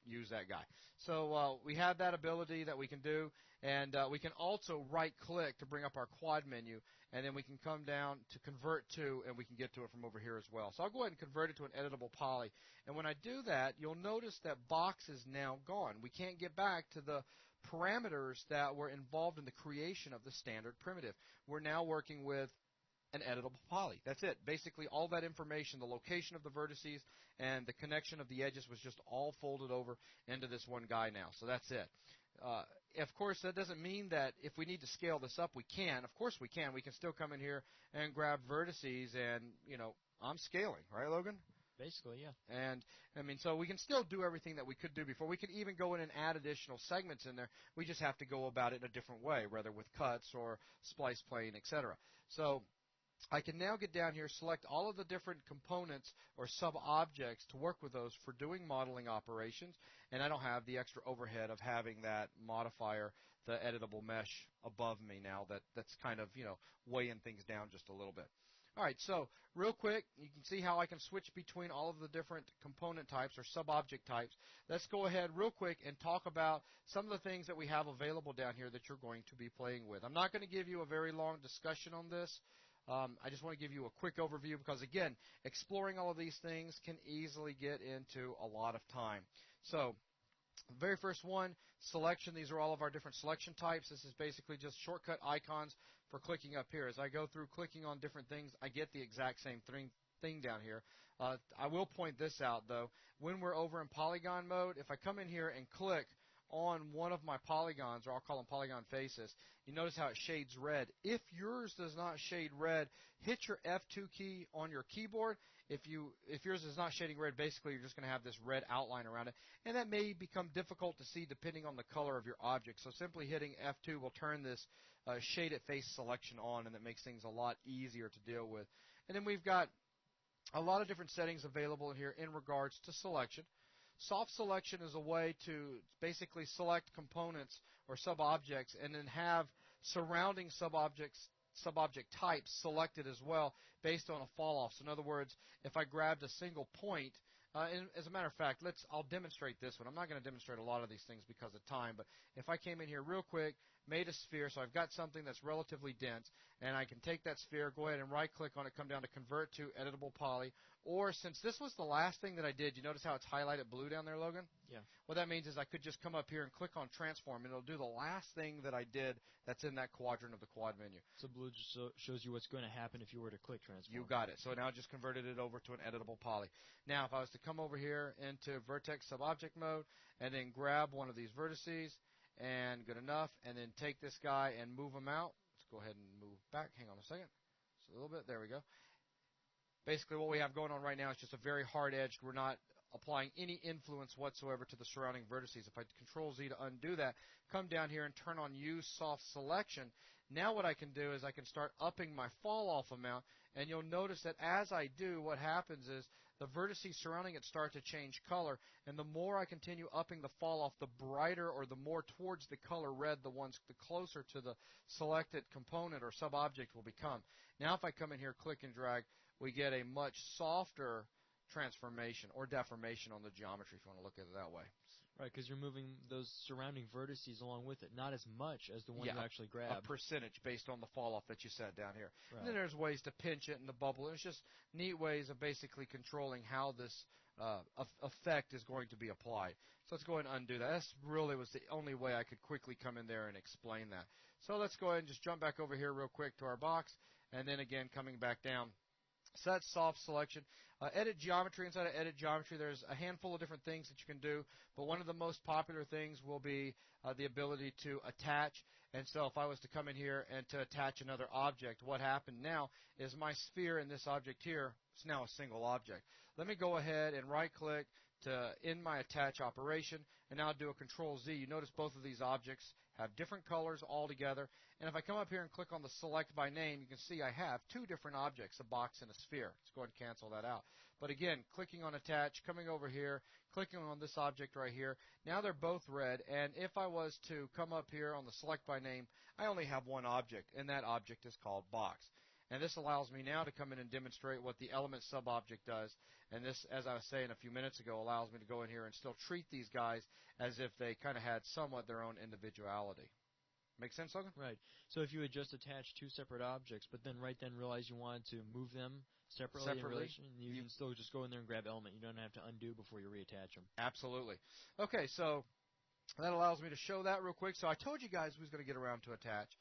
Speaker 1: use that guy. So we have that ability that we can do, and we can also right-click to bring up our quad menu, and then we can come down to convert to, and we can get to it from over here as well. So I'll go ahead and convert it to an editable poly, and when I do that, you'll notice that box is now gone. We can't get back to the parameters that were involved in the creation of the standard primitive. We're now working with an editable poly. That's it. Basically, all that information, the location of the vertices and the connection of the edges was just all folded over into this one guy now. So that's it. Of course, that doesn't mean that if we need to scale this up, we can. Of course we can. We can still come in here and grab vertices and, I'm scaling. Right, Logan?
Speaker 2: Basically, yeah.
Speaker 1: And, so we can still do everything that we could do before. We could even go in and add additional segments in there. We just have to go about it in a different way, whether with cuts or splice plane, etc. So I can now get down here, select all of the different components or sub-objects to work with those for doing modeling operations, and I don't have the extra overhead of having that modifier, the editable mesh, above me now. That's kind of, weighing things down just a little bit. All right, so real quick, you can see how I can switch between all of the different component types or sub-object types. Let's go ahead real quick and talk about some of the things that we have available down here that you're going to be playing with. I'm not going to give you a very long discussion on this. I just want to give you a quick overview because, again, exploring all of these things can easily get into a lot of time. So the very first one, selection. These are all of our different selection types. This is basically just shortcut icons for clicking up here. As I go through clicking on different things, I get the exact same thing down here. I will point this out, though. When we're over in polygon mode, if I come in here and click on one of my polygons, or I'll call them polygon faces, you notice how it shades red. If yours does not shade red, hit your F2 key on your keyboard. If yours is not shading red, basically you're just going to have this red outline around it, and that may become difficult to see depending on the color of your object. So simply hitting F2 will turn this shaded face selection on, and that makes things a lot easier to deal with. And then we've got a lot of different settings available here in regards to selection. Soft selection is a way to basically select components or sub-objects and then have surrounding sub-object types selected as well based on a fall-off. So in other words, if I grabbed a single point, and as a matter of fact, I'll demonstrate this one. I'm not going to demonstrate a lot of these things because of time, but if I came in here real quick, made a sphere, so I've got something that's relatively dense, and I can take that sphere, go ahead and right-click on it, come down to Convert to Editable Poly, or since this was the last thing that I did, you notice how it's highlighted blue down there, Logan?
Speaker 2: Yeah.
Speaker 1: What that means is I could just come up here and click on Transform, and it'll do the last thing that I did that's in that quadrant of the quad menu.
Speaker 2: So blue just shows you what's going to happen if you were to click Transform.
Speaker 1: You got it. So now I just converted it over to an editable poly. Now, if I was to come over here into Vertex Subobject mode and then grab one of these vertices, and good enough, and then take this guy and move him out. Let's go ahead and move back. Hang on a second. Just a little bit. There we go. Basically, what we have going on right now is just a very hard-edged. We're not applying any influence whatsoever to the surrounding vertices. If I Control-Z to undo that, come down here and turn on Use Soft Selection. Now what I can do is I can start upping my fall-off amount, and you'll notice that as I do, what happens is the vertices surrounding it start to change color, and the more I continue upping the fall-off, the brighter or the more towards the color red the closer to the selected component or sub-object will become. Now if I come in here, click and drag, we get a much softer transformation or deformation on the geometry if you want to look at it that way.
Speaker 2: Right, because you're moving those surrounding vertices along with it, not as much as the one you actually grabbed.
Speaker 1: A percentage based on the fall-off that you set down here.
Speaker 2: Right.
Speaker 1: And then there's ways to pinch it and the bubble. It's just neat ways of basically controlling how this effect is going to be applied. So let's go ahead and undo that. That's really was the only way I could quickly come in there and explain that. So let's go ahead and just jump back over here real quick to our box, and then again coming back down. So that's soft selection. Edit geometry. Inside of edit geometry, there's a handful of different things that you can do, but one of the most popular things will be the ability to attach. And so if I was to come in here and to attach another object, what happened now is my sphere in this object here is now a single object. Let me go ahead and right-click, to end my attach operation, and now do a Control Z. You notice both of these objects have different colors all together. And if I come up here and click on the Select by Name, you can see I have two different objects, a box and a sphere. Let's go ahead and cancel that out. But again, clicking on Attach, coming over here, clicking on this object right here, now they're both red. And if I was to come up here on the Select by Name, I only have one object, and that object is called Box. And this allows me now to come in and demonstrate what the element sub-object does. And this, as I was saying a few minutes ago, allows me to go in here and still treat these guys as if they kind of had somewhat their own individuality. Make sense, Logan?
Speaker 2: Right. So if you had just attached two separate objects, but then right then realized you wanted to move them separately, in relation, you can still just go in there and grab element. You don't have to undo before you reattach them.
Speaker 1: Absolutely. Okay, so that allows me to show that real quick. So I told you guys we was going to get around to attach.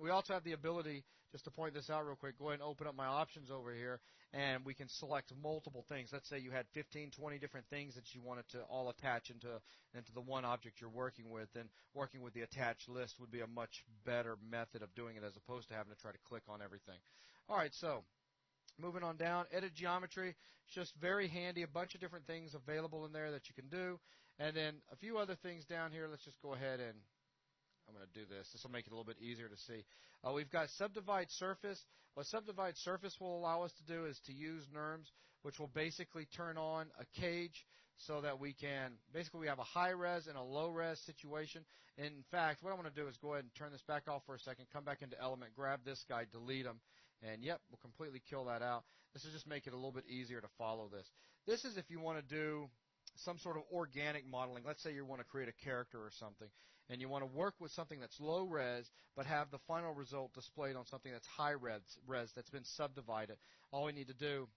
Speaker 1: We also have the ability, just to point this out real quick, go ahead and open up my options over here, and we can select multiple things. Let's say you had 15, 20 different things that you wanted to all attach into the one object you're working with. Then working with the attached list would be a much better method of doing it as opposed to having to try to click on everything. All right, so moving on down, edit geometry. It's just very handy, a bunch of different things available in there that you can do. And then a few other things down here. Let's just go ahead and I'm going to do this. This will make it a little bit easier to see. We've got Subdivide Surface. What Subdivide Surface will allow us to do is to use NURMS, which will basically turn on a cage so that we can, basically we have a high-res and a low-res situation. In fact, what I want to do is go ahead and turn this back off for a second, come back into Element, grab this guy, delete him, and yep, we'll completely kill that out. This will just make it a little bit easier to follow this. This is if you want to do some sort of organic modeling. Let's say you want to create a character or something, and you want to work with something that's low res, but have the final result displayed on something that's high res that's been subdivided. All we need to do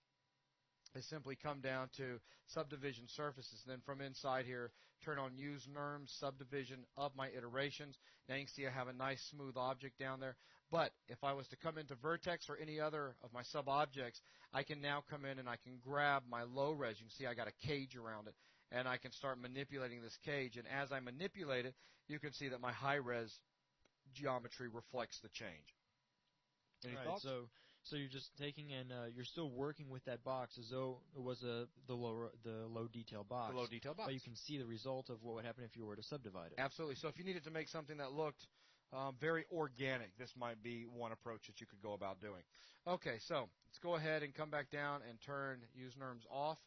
Speaker 1: is simply come down to Subdivision Surfaces, and then from inside here, turn on Use NURMS Subdivision of my iterations. Now you can see I have a nice smooth object down there. But if I was to come into Vertex or any other of my sub-objects, I can now come in and I can grab my low res. You can see I got a cage around it, and I can start manipulating this cage. And as I manipulate it, you can see that my high res geometry reflects the change. Any thoughts?
Speaker 2: So you're just taking and you're still working with that box as though it was the low detail box.
Speaker 1: The low detail box.
Speaker 2: But you can see the result of what would happen if you were to subdivide it.
Speaker 1: Absolutely. So if you needed to make something that looked very organic, this might be one approach that you could go about doing. Okay, so let's go ahead and come back down and turn Use NURMS off.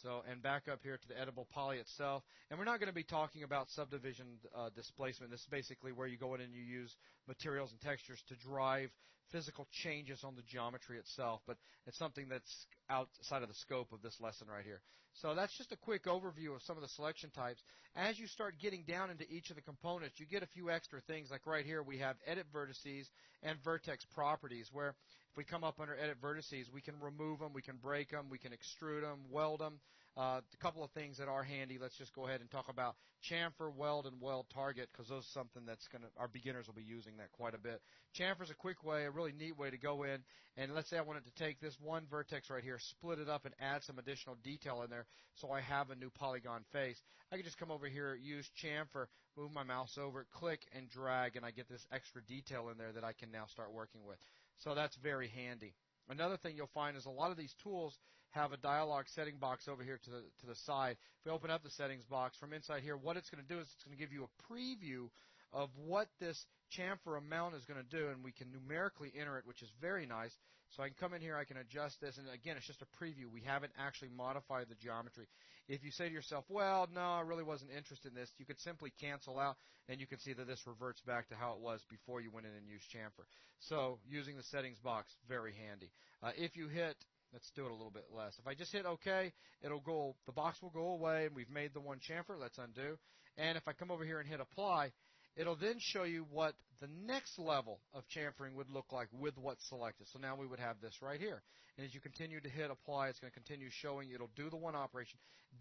Speaker 1: So, and back up here to the editable poly itself. And we're not going to be talking about subdivision displacement. This is basically where you go in and you use materials and textures to drive physical changes on the geometry itself. But it's something that's outside of the scope of this lesson right here. So that's just a quick overview of some of the selection types. As you start getting down into each of the components, you get a few extra things. Like right here, we have Edit Vertices and Vertex Properties, where if we come up under Edit Vertices, we can remove them, we can break them, we can extrude them, weld them. A couple of things that are handy. Let's just go ahead and talk about chamfer, weld, and weld target, because those are something that's our beginners will be using that quite a bit. Chamfer is a quick way, a really neat way to go in, and let's say I wanted to take this one vertex right here, split it up, and add some additional detail in there so I have a new polygon face. I can just come over here, use chamfer, move my mouse over it, click, and drag, and I get this extra detail in there that I can now start working with. So that's very handy. Another thing you'll find is a lot of these tools have a dialog setting box over here to the side. If we open up the settings box from inside here, what it's going to do is it's going to give you a preview of what this chamfer amount is going to do, and we can numerically enter it, which is very nice. So I can come in here, I can adjust this, and again, it's just a preview. We haven't actually modified the geometry. If you say to yourself, well, no, I really wasn't interested in this, you could simply cancel out, and you can see that this reverts back to how it was before you went in and used chamfer. So using the settings box, very handy. If you hit, let's do it a little bit less. If I just hit OK, the box will go away, and we've made the one chamfer. Let's undo. And if I come over here and hit apply, it'll then show you what the next level of chamfering would look like with what's selected. So now we would have this right here. And as you continue to hit apply, it's going to continue showing you. It'll do the one operation.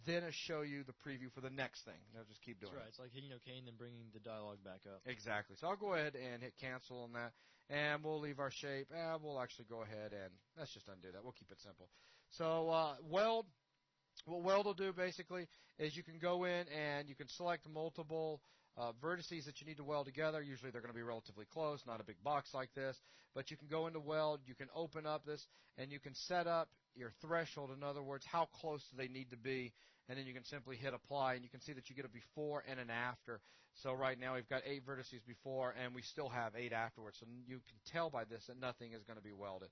Speaker 1: Then it'll show you the preview for the next thing. And it'll just keep doing
Speaker 2: That's right.
Speaker 1: it.
Speaker 2: It's like hitting OK and then bringing the dialog back up.
Speaker 1: Exactly. So I'll go ahead and hit cancel on that. And we'll leave our shape. We'll actually go ahead and let's just undo that. We'll keep it simple. So weld. What weld will do basically is you can go in and you can select multiple vertices that you need to weld together. Usually they're going to be relatively close, not a big box like this. But you can go into weld, you can open up this, and you can set up your threshold. In other words, how close do they need to be, and then you can simply hit apply, and you can see that you get a before and an after. So right now we've got 8 vertices before, and we still have 8 afterwards. So you can tell by this that nothing is going to be welded.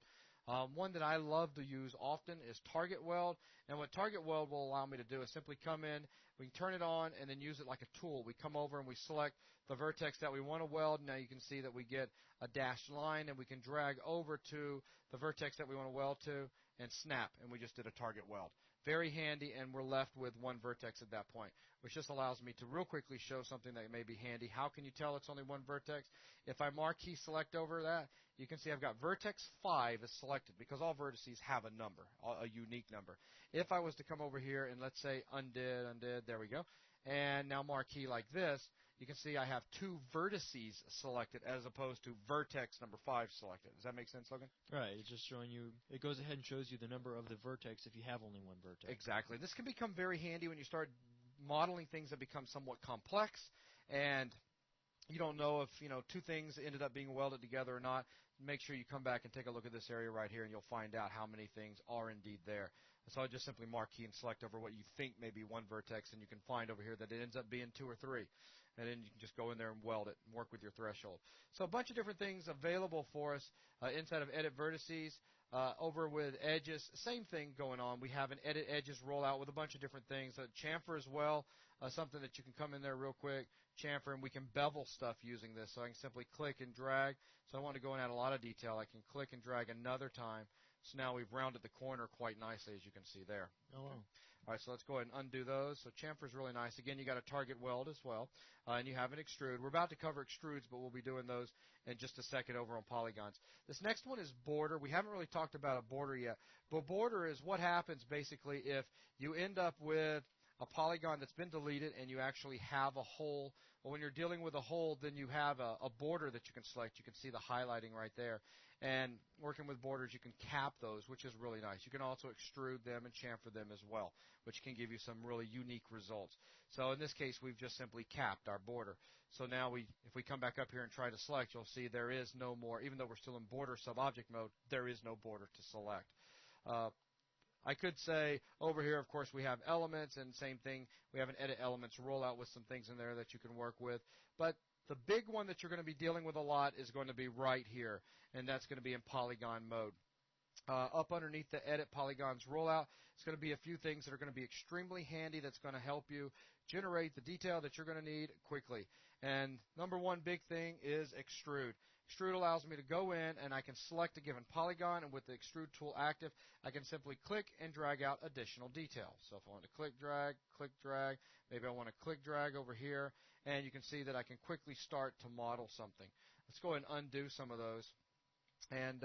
Speaker 1: One that I love to use often is target weld, and what target weld will allow me to do is simply come in, we can turn it on, and then use it like a tool. We come over and we select the vertex that we want to weld. Now you can see that we get a dashed line, and we can drag over to the vertex that we want to weld to and snap, and we just did a target weld. Very handy, and we're left with one vertex at that point, which just allows me to real quickly show something that may be handy. How can you tell it's only one vertex? If I marquee select over that, you can see I've got vertex 5 is selected because all vertices have a number, a unique number. If I was to come over here and let's say undid, there we go, and now marquee like this, you can see I have 2 vertices selected as opposed to vertex number 5 selected. Does that make sense, Logan?
Speaker 2: Right. It's just showing you, it goes ahead and shows you the number of the vertex if you have only one vertex.
Speaker 1: Exactly. This can become very handy when you start modeling things that become somewhat complex, and you don't know if 2 things ended up being welded together or not. Make sure you come back and take a look at this area right here, and you'll find out how many things are indeed there. So I just simply marquee and select over what you think may be one vertex, and you can find over here that it ends up being 2 or 3. And then you can just go in there and weld it and work with your threshold. So a bunch of different things available for us inside of Edit Vertices. Over with Edges, same thing going on. We have an Edit Edges rollout with a bunch of different things. Chamfer as well, something that you can come in there real quick, chamfer, and we can bevel stuff using this. So I can simply click and drag. So I want to go and add a lot of detail. I can click and drag another time. So now we've rounded the corner quite nicely, as you can see there.
Speaker 2: Oh, wow.
Speaker 1: All right, so let's go ahead and undo those. So chamfer is really nice. Again, you got a target weld as well, and you have an extrude. We're about to cover extrudes, but we'll be doing those in just a second over on polygons. This next one is border. We haven't really talked about a border yet, but border is what happens basically if you end up with a polygon that's been deleted and you actually have a hole. Well, when you're dealing with a hole, then you have a border that you can select. You can see the highlighting right there. And working with borders, you can cap those, which is really nice. You can also extrude them and chamfer them as well, which can give you some really unique results. So in this case, we've just simply capped our border. So now if we come back up here and try to select, you'll see there is no more, even though we're still in border sub-object mode, there is no border to select. I could say over here, of course, we have elements, and same thing, we have an edit elements rollout with some things in there that you can work with. But the big one that you're going to be dealing with a lot is going to be right here, and that's going to be in polygon mode. Up underneath the edit polygons rollout, it's going to be a few things that are going to be extremely handy that's going to help you generate the detail that you're going to need quickly. And number one big thing is extrude. Extrude allows me to go in and I can select a given polygon, and with the extrude tool active, I can simply click and drag out additional detail. So if I want to click, drag, maybe I want to click, drag over here, and you can see that I can quickly start to model something. Let's go ahead and undo some of those. And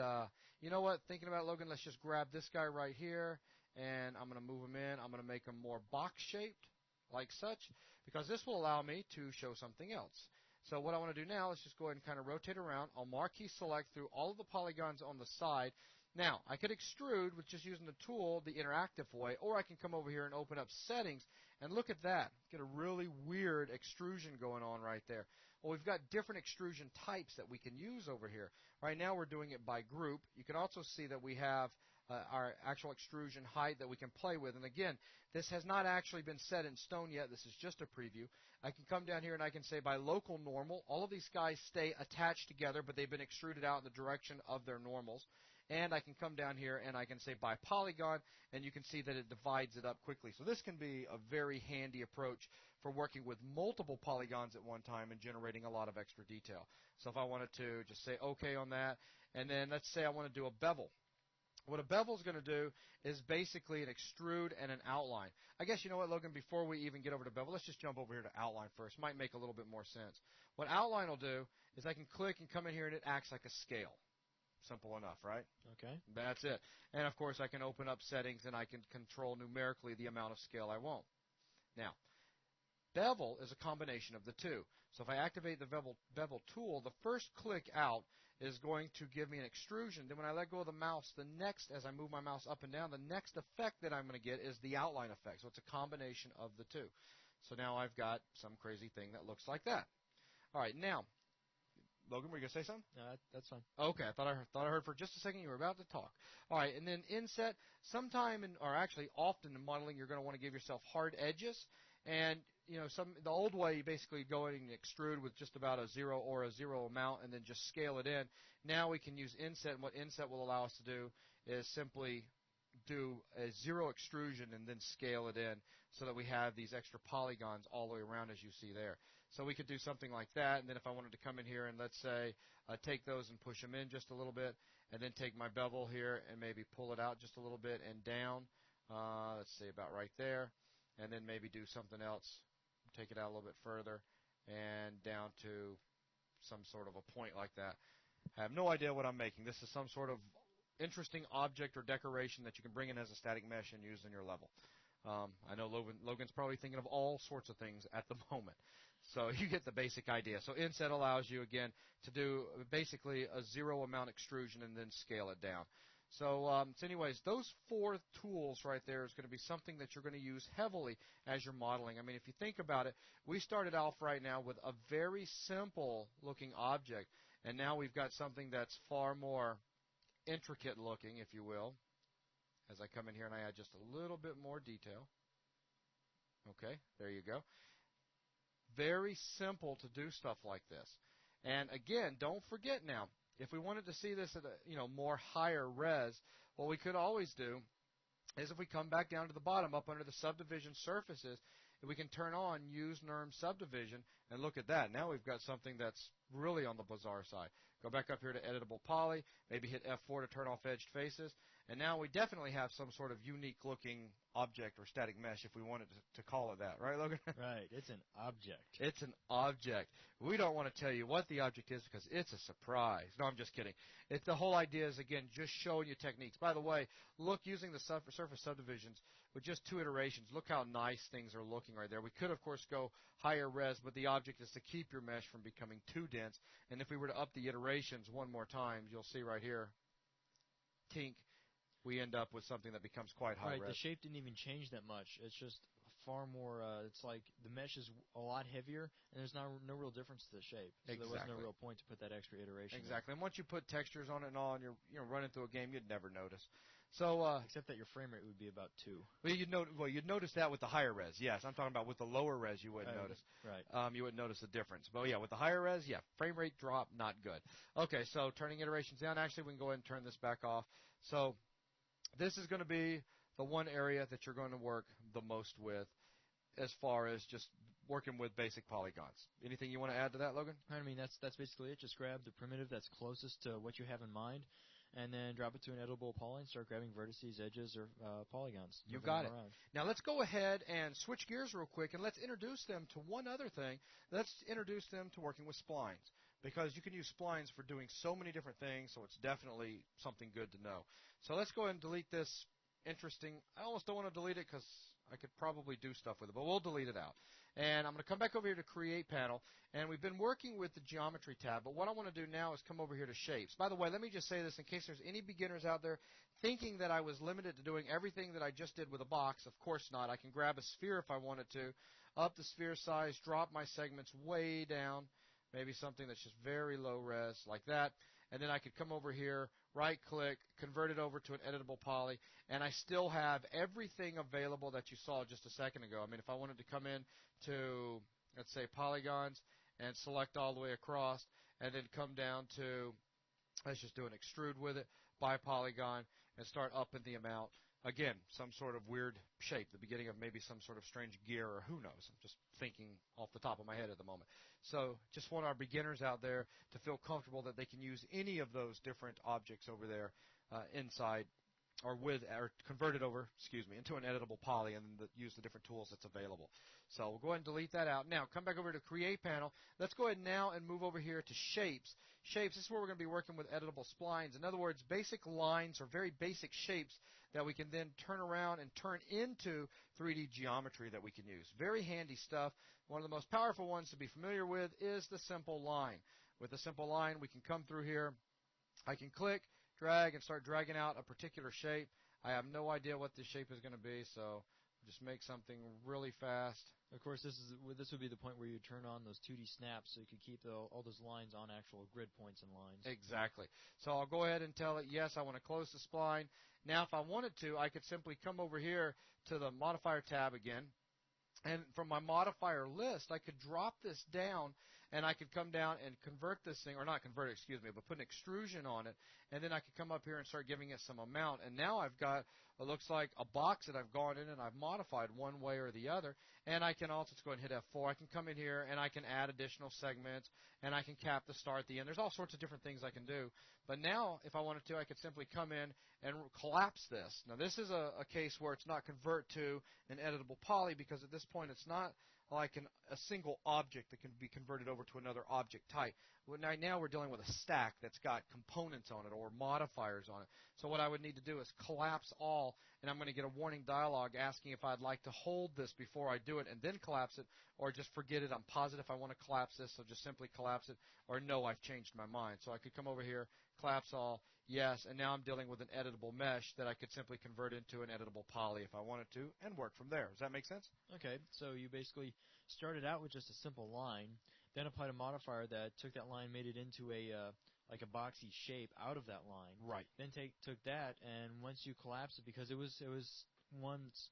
Speaker 1: you know what, thinking about it, Logan, let's just grab this guy right here, and I'm going to move him in. I'm going to make him more box-shaped, like such, because this will allow me to show something else. So what I want to do now is just go ahead and kind of rotate around. I'll marquee select through all of the polygons on the side. Now, I could extrude with just using the tool the interactive way, or I can come over here and open up settings, and look at that. Get a really weird extrusion going on right there. Well, we've got different extrusion types that we can use over here. Right now we're doing it by group. You can also see that we have our actual extrusion height that we can play with. And again, this has not actually been set in stone yet. This is just a preview. I can come down here and I can say by local normal, all of these guys stay attached together, but they've been extruded out in the direction of their normals. And I can come down here and I can say by polygon, and you can see that it divides it up quickly. So this can be a very handy approach for working with multiple polygons at one time and generating a lot of extra detail. So if I wanted to just say OK on that, and then let's say I want to do a bevel. What a bevel is going to do is basically an extrude and an outline. I guess you know what, Logan, before we even get over to bevel, let's just jump over here to outline first. Might make a little bit more sense. What outline will do is I can click and come in here and it acts like a scale. Simple enough, right?
Speaker 2: Okay.
Speaker 1: That's it. And, of course, I can open up settings and I can control numerically the amount of scale I want. Now, bevel is a combination of the two. So if I activate the bevel tool, the first click out is going to give me an extrusion. Then when I let go of the mouse, the next, as I move my mouse up and down, the next effect that I'm going to get is the outline effect. So it's a combination of the two. So now I've got some crazy thing that looks like that. All right, now, Logan, were you going to say something?
Speaker 2: No, that's fine.
Speaker 1: Okay, I heard for just a second you were about to talk. All right, and then inset, or actually often in modeling, you're going to want to give yourself hard edges. And, the old way, you basically go in and extrude with just about a 0 or a 0 amount and then just scale it in. Now we can use inset, and what inset will allow us to do is simply do a 0 extrusion and then scale it in so that we have these extra polygons all the way around as you see there. So we could do something like that, and then if I wanted to come in here and let's say take those and push them in just a little bit, and then take my bevel here and maybe pull it out just a little bit and down, let's say about right there, and then maybe do something else, take it out a little bit further and down to some sort of a point like that. I have no idea what I'm making. This is some sort of interesting object or decoration that you can bring in as a static mesh and use in your level. I know Logan's probably thinking of all sorts of things at the moment. So you get the basic idea. So inset allows you, again, to do basically a 0 amount extrusion and then scale it down. So anyways, those 4 tools right there is going to be something that you're going to use heavily as you're modeling. I mean, if you think about it, we started off right now with a very simple looking object, and now we've got something that's far more intricate looking, if you will, as I come in here and I add just a little bit more detail. Okay, there you go. Very simple to do stuff like this. And again, don't forget now, if we wanted to see this at a more higher res, what we could always do is if we come back down to the bottom up under the subdivision surfaces, we can turn on use NURM subdivision and look at that. Now we've got something that's really on the bizarre side. Go back up here to editable poly, maybe hit F4 to turn off edged faces, and now we definitely have some sort of unique looking object or static mesh if we wanted to call it that. Right, Logan?
Speaker 2: Right. It's an object.
Speaker 1: It's an object. We don't want to tell you what the object is because it's a surprise. No, I'm just kidding. The whole idea is, again, just showing you techniques. By the way, look, using the surface subdivisions with just 2 iterations, look how nice things are looking right there. We could, of course, go higher res, but the object is to keep your mesh from becoming too dense. And if we were to up the iterations one more time, you'll see right here, tink, we end up with something that becomes quite high res.
Speaker 2: Right, the shape didn't even change that much. It's just far more, it's like the mesh is a lot heavier, and there's no real difference to the shape. So
Speaker 1: Exactly.
Speaker 2: there was no real point to put that extra iteration
Speaker 1: Exactly.
Speaker 2: in.
Speaker 1: And once you put textures on it and all, and you're running through a game, you'd never notice. So
Speaker 2: except that your frame rate would be about 2.
Speaker 1: Well, you'd notice that with the higher res. Yes, I'm talking about with the lower res, you wouldn't notice.
Speaker 2: Right.
Speaker 1: You wouldn't notice the difference. But yeah, with the higher res, yeah, frame rate drop, not good. Okay, so turning iterations down. Actually, we can go ahead and turn this back off. So this is going to be the one area that you're going to work the most with as far as just working with basic polygons. Anything you want to add to that, Logan?
Speaker 2: I mean, that's basically it. Just grab the primitive that's closest to what you have in mind, and then drop it to an editable poly and start grabbing vertices, edges, or polygons.
Speaker 1: You got it. Now let's go ahead and switch gears real quick, and let's introduce them to one other thing. Let's introduce them to working with splines, because you can use splines for doing so many different things, so it's definitely something good to know. So let's go ahead and delete this interesting. I almost don't want to delete it because I could probably do stuff with it, but we'll delete it out. And I'm going to come back over here to Create Panel, and we've been working with the Geometry tab, but what I want to do now is come over here to Shapes. By the way, let me just say this in case there's any beginners out there thinking that I was limited to doing everything that I just did with a box. Of course not. I can grab a sphere if I wanted to, up the sphere size, drop my segments way down, maybe something that's just very low res like that. And then I could come over here, right-click, convert it over to an editable poly, and I still have everything available that you saw just a second ago. I mean, if I wanted to come in to, let's say, polygons and select all the way across, and then come down to, let's just do an extrude with it, by polygon, and start upping the amount. Again, some sort of weird shape, the beginning of maybe some sort of strange gear, or who knows. I'm just thinking off the top of my head at the moment. So just want our beginners out there to feel comfortable that they can use any of those different objects over there inside or convert it over, into an editable poly and use the different tools that's available. So we'll go ahead and delete that out. Now, come back over to Create Panel. Let's go ahead now and move over here to Shapes. Shapes, this is where we're going to be working with editable splines. In other words, basic lines or very basic shapes that we can then turn around and turn into 3D geometry that we can use. Very handy stuff. One of the most powerful ones to be familiar with is the simple line. With the simple line, we can come through here. I can click, drag, and start dragging out a particular shape. I have no idea what this shape is going to be, so Just make something really fast.
Speaker 2: Of course, this would be the point where you turn on those 2D snaps so you could keep all those lines on actual grid points and lines.
Speaker 1: Exactly. So I'll go ahead and tell it, yes, I want to close the spline. Now, if I wanted to, I could simply come over here to the modifier tab again. And from my modifier list, I could drop this down, and I could come down and convert this thing, or not convert it, excuse me, but put an extrusion on it, and then I could come up here and start giving it some amount. And now I've got, it looks like a box that I've gone in and I've modified one way or the other. And I can also, let's go ahead and hit F4. I can come in here and I can add additional segments, and I can cap the start, the end. There's all sorts of different things I can do. But now, if I wanted to, I could simply come in and collapse this. Now, this is a case where it's not convert to an editable poly, because at this point it's not like a single object that can be converted over to another object type. Well, now we're dealing with a stack that's got components on it or modifiers on it. So what I would need to do is collapse all, and I'm going to get a warning dialog asking if I'd like to hold this before I do it and then collapse it, or just forget it. I'm positive I want to collapse this, so just simply collapse it, or no, I've changed my mind. So I could come over here, collapse all, yes, and now I'm dealing with an editable mesh that I could simply convert into an editable poly if I wanted to and work from there. Does that make sense?
Speaker 2: Okay, so you basically started out with just a simple line, then applied a modifier that took that line, made it into like a boxy shape out of that line.
Speaker 1: Right.
Speaker 2: Then took that, and once you collapsed it, because it was once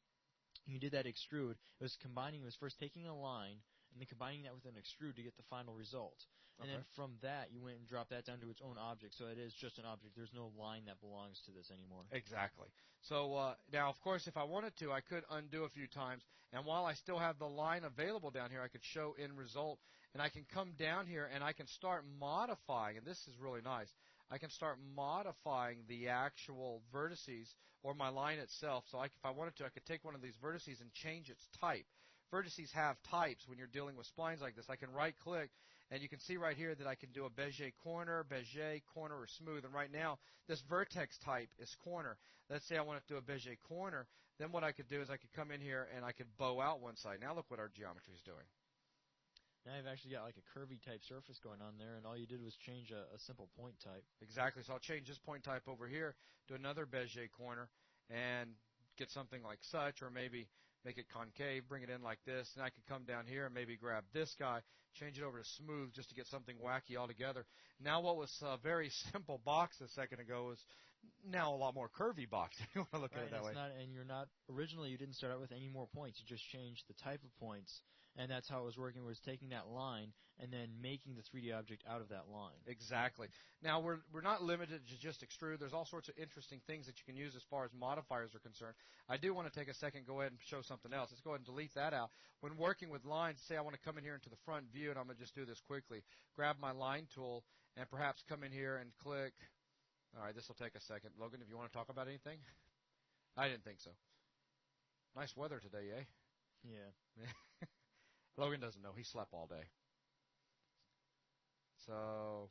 Speaker 2: you did that extrude, it was first taking a line and then combining that with an extrude to get the final result. And then from that, you went and dropped that down to its own object, so it is just an object. There's no line that belongs to this anymore.
Speaker 1: Exactly. So now, of course, if I wanted to, I could undo a few times, and while I still have the line available down here, I could show end result, and I can come down here and I can start modifying, and this is really nice. I can start modifying the actual vertices or my line itself. So if I wanted to, I could take one of these vertices and change its type. Vertices have types when you're dealing with splines like this. I can right-click, and you can see right here that I can do a bezier, corner, or smooth. And right now, this vertex type is corner. Let's say I want to do a bezier corner. Then what I could do is I could come in here and I could bow out one side. Now look what our geometry is doing.
Speaker 2: Now you've actually got like a curvy type surface going on there, and all you did was change a simple point type.
Speaker 1: Exactly. So I'll change this point type over here to another bezier corner and get something like such, or maybe make it concave, bring it in like this, and I could come down here and maybe grab this guy, change it over to smooth just to get something wacky altogether. Now what was a very simple box a second ago is now a lot more curvy box, if you want to look at it that way.
Speaker 2: Originally you didn't start out with any more points, you just changed the type of points, and that's how it was working, was taking that line and then making the 3D object out of that line.
Speaker 1: Exactly. Now, we're not limited to just extrude. There's all sorts of interesting things that you can use as far as modifiers are concerned. I do want to take a second, go ahead and show something else. Let's go ahead and delete that out. When working with lines, say I want to come in here into the front view, and I'm going to just do this quickly. Grab my line tool and perhaps come in here and click. All right, this will take a second. Logan, if you want to talk about anything? I didn't think so. Nice weather today, eh?
Speaker 2: Yeah.
Speaker 1: Logan doesn't know. He slept all day. So,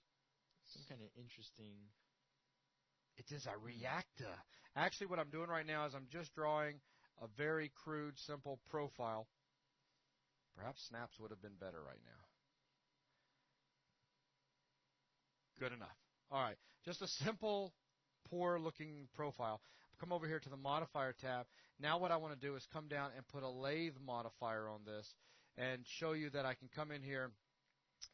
Speaker 2: some kind of interesting.
Speaker 1: It is a reactor. Actually, what I'm doing right now is I'm just drawing a very crude, simple profile. Perhaps snaps would have been better right now. Good enough. All right, just a simple, poor-looking profile. Come over here to the modifier tab. Now what I want to do is come down and put a lathe modifier on this and show you that I can come in here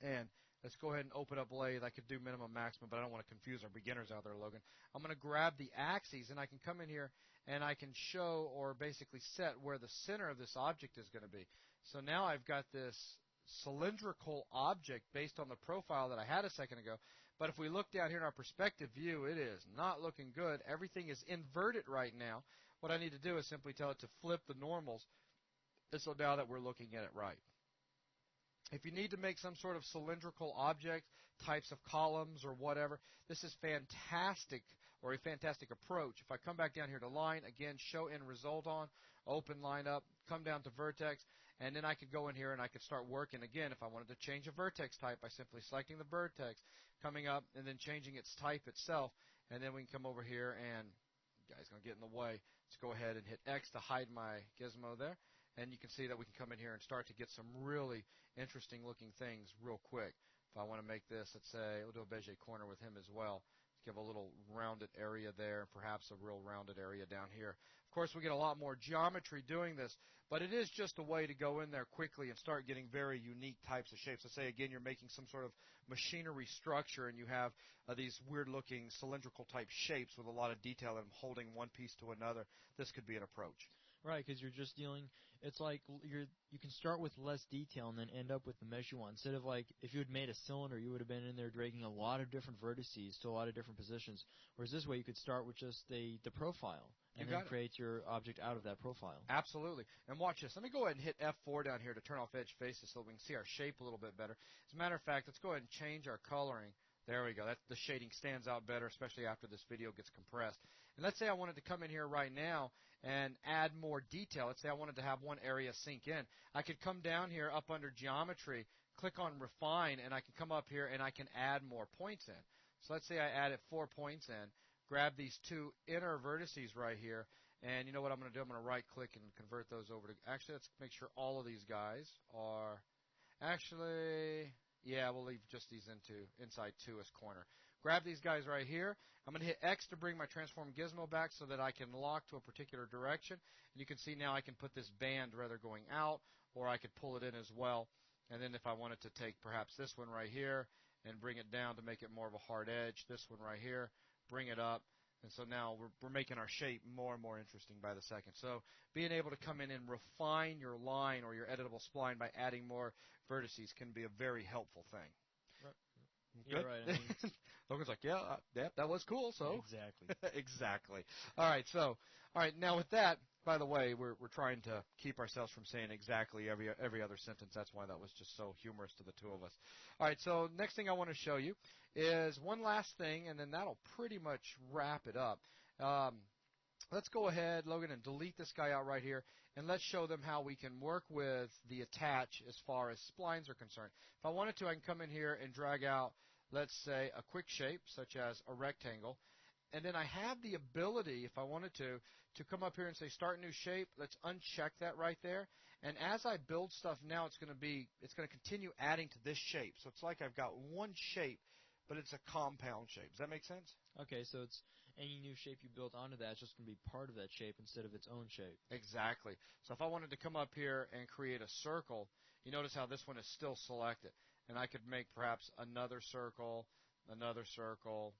Speaker 1: and let's go ahead and open up lathe. I could do minimum, maximum, but I don't want to confuse our beginners out there, Logan. I'm going to grab the axes, and I can come in here and I can show or basically set where the center of this object is going to be. So now I've got this cylindrical object based on the profile that I had a second ago. But if we look down here in our perspective view, it is not looking good. Everything is inverted right now. What I need to do is simply tell it to flip the normals. So now that we're looking at it right. If you need to make some sort of cylindrical object, types of columns or whatever, this is fantastic, or a fantastic approach. If I come back down here to line, again, show end result on, open line up, come down to vertex, and then I could go in here and I could start working again if I wanted to change a vertex type by simply selecting the vertex, coming up, and then changing its type itself. And then we can come over here and, guy's going to get in the way. Let's go ahead and hit X to hide my gizmo there. And you can see that we can come in here and start to get some really interesting looking things real quick. If I want to make this, let's say, we'll do a bezier corner with him as well. give a little rounded area there, perhaps a real rounded area down here. Of course, we get a lot more geometry doing this, but it is just a way to go in there quickly and start getting very unique types of shapes. Let's say, again, you're making some sort of machinery structure, and you have these weird-looking cylindrical type shapes with a lot of detail and holding one piece to another. This could be an approach.
Speaker 2: Right, because you're just dealing. It's like you can start with less detail and then end up with the mesh you want. Instead of like if you had made a cylinder, you would have been in there dragging a lot of different vertices to a lot of different positions. Whereas this way, you could start with just the profile and then create your object out of that profile.
Speaker 1: Absolutely. And watch this. Let me go ahead and hit F4 down here to turn off edge faces so we can see our shape a little bit better. As a matter of fact, let's go ahead and change our coloring. There we go. The shading stands out better, especially after this video gets compressed. And let's say I wanted to come in here right now and add more detail. Let's say I wanted to have one area sink in. I could come down here up under Geometry, click on Refine, and I can come up here and I can add more points in. So let's say I added 4 points in, grab these two inner vertices right here, and you know what I'm going to do? I'm going to right-click and convert those over to – actually, let's make sure all of these guys are – actually – yeah, we'll leave just these inside 2 as corner. Grab these guys right here. I'm going to hit X to bring my transform gizmo back so that I can lock to a particular direction. And you can see now I can put this band rather going out, or I could pull it in as well. And then if I wanted to take perhaps this one right here and bring it down to make it more of a hard edge, this one right here, bring it up. And so now we're making our shape more and more interesting by the second. So being able to come in and refine your line or your editable spline by adding more vertices can be a very helpful thing.
Speaker 2: Right. Yeah, right. I mean,
Speaker 1: Logan's like, yeah, that was cool. So
Speaker 2: exactly.
Speaker 1: Exactly. All right. Now with that, by the way, we're trying to keep ourselves from saying exactly every other sentence. That's why that was just so humorous to the two of us. All right. So next thing I want to show you is one last thing, and then that'll pretty much wrap it up. Let's go ahead, Logan, and delete this guy out right here, and let's show them how we can work with the attach as far as splines are concerned. If I wanted to, I can come in here and drag out, let's say, a quick shape, such as a rectangle, and then I have the ability, if I wanted to come up here and say Start New Shape. Let's uncheck that right there, and as I build stuff now, it's going to continue adding to this shape. So it's like I've got one shape, but it's a compound shape. Does that make sense?
Speaker 2: Okay, so it's any new shape you build onto that is just going to be part of that shape instead of its own shape.
Speaker 1: Exactly. So if I wanted to come up here and create a circle, you notice how this one is still selected. And I could make perhaps another circle, another circle.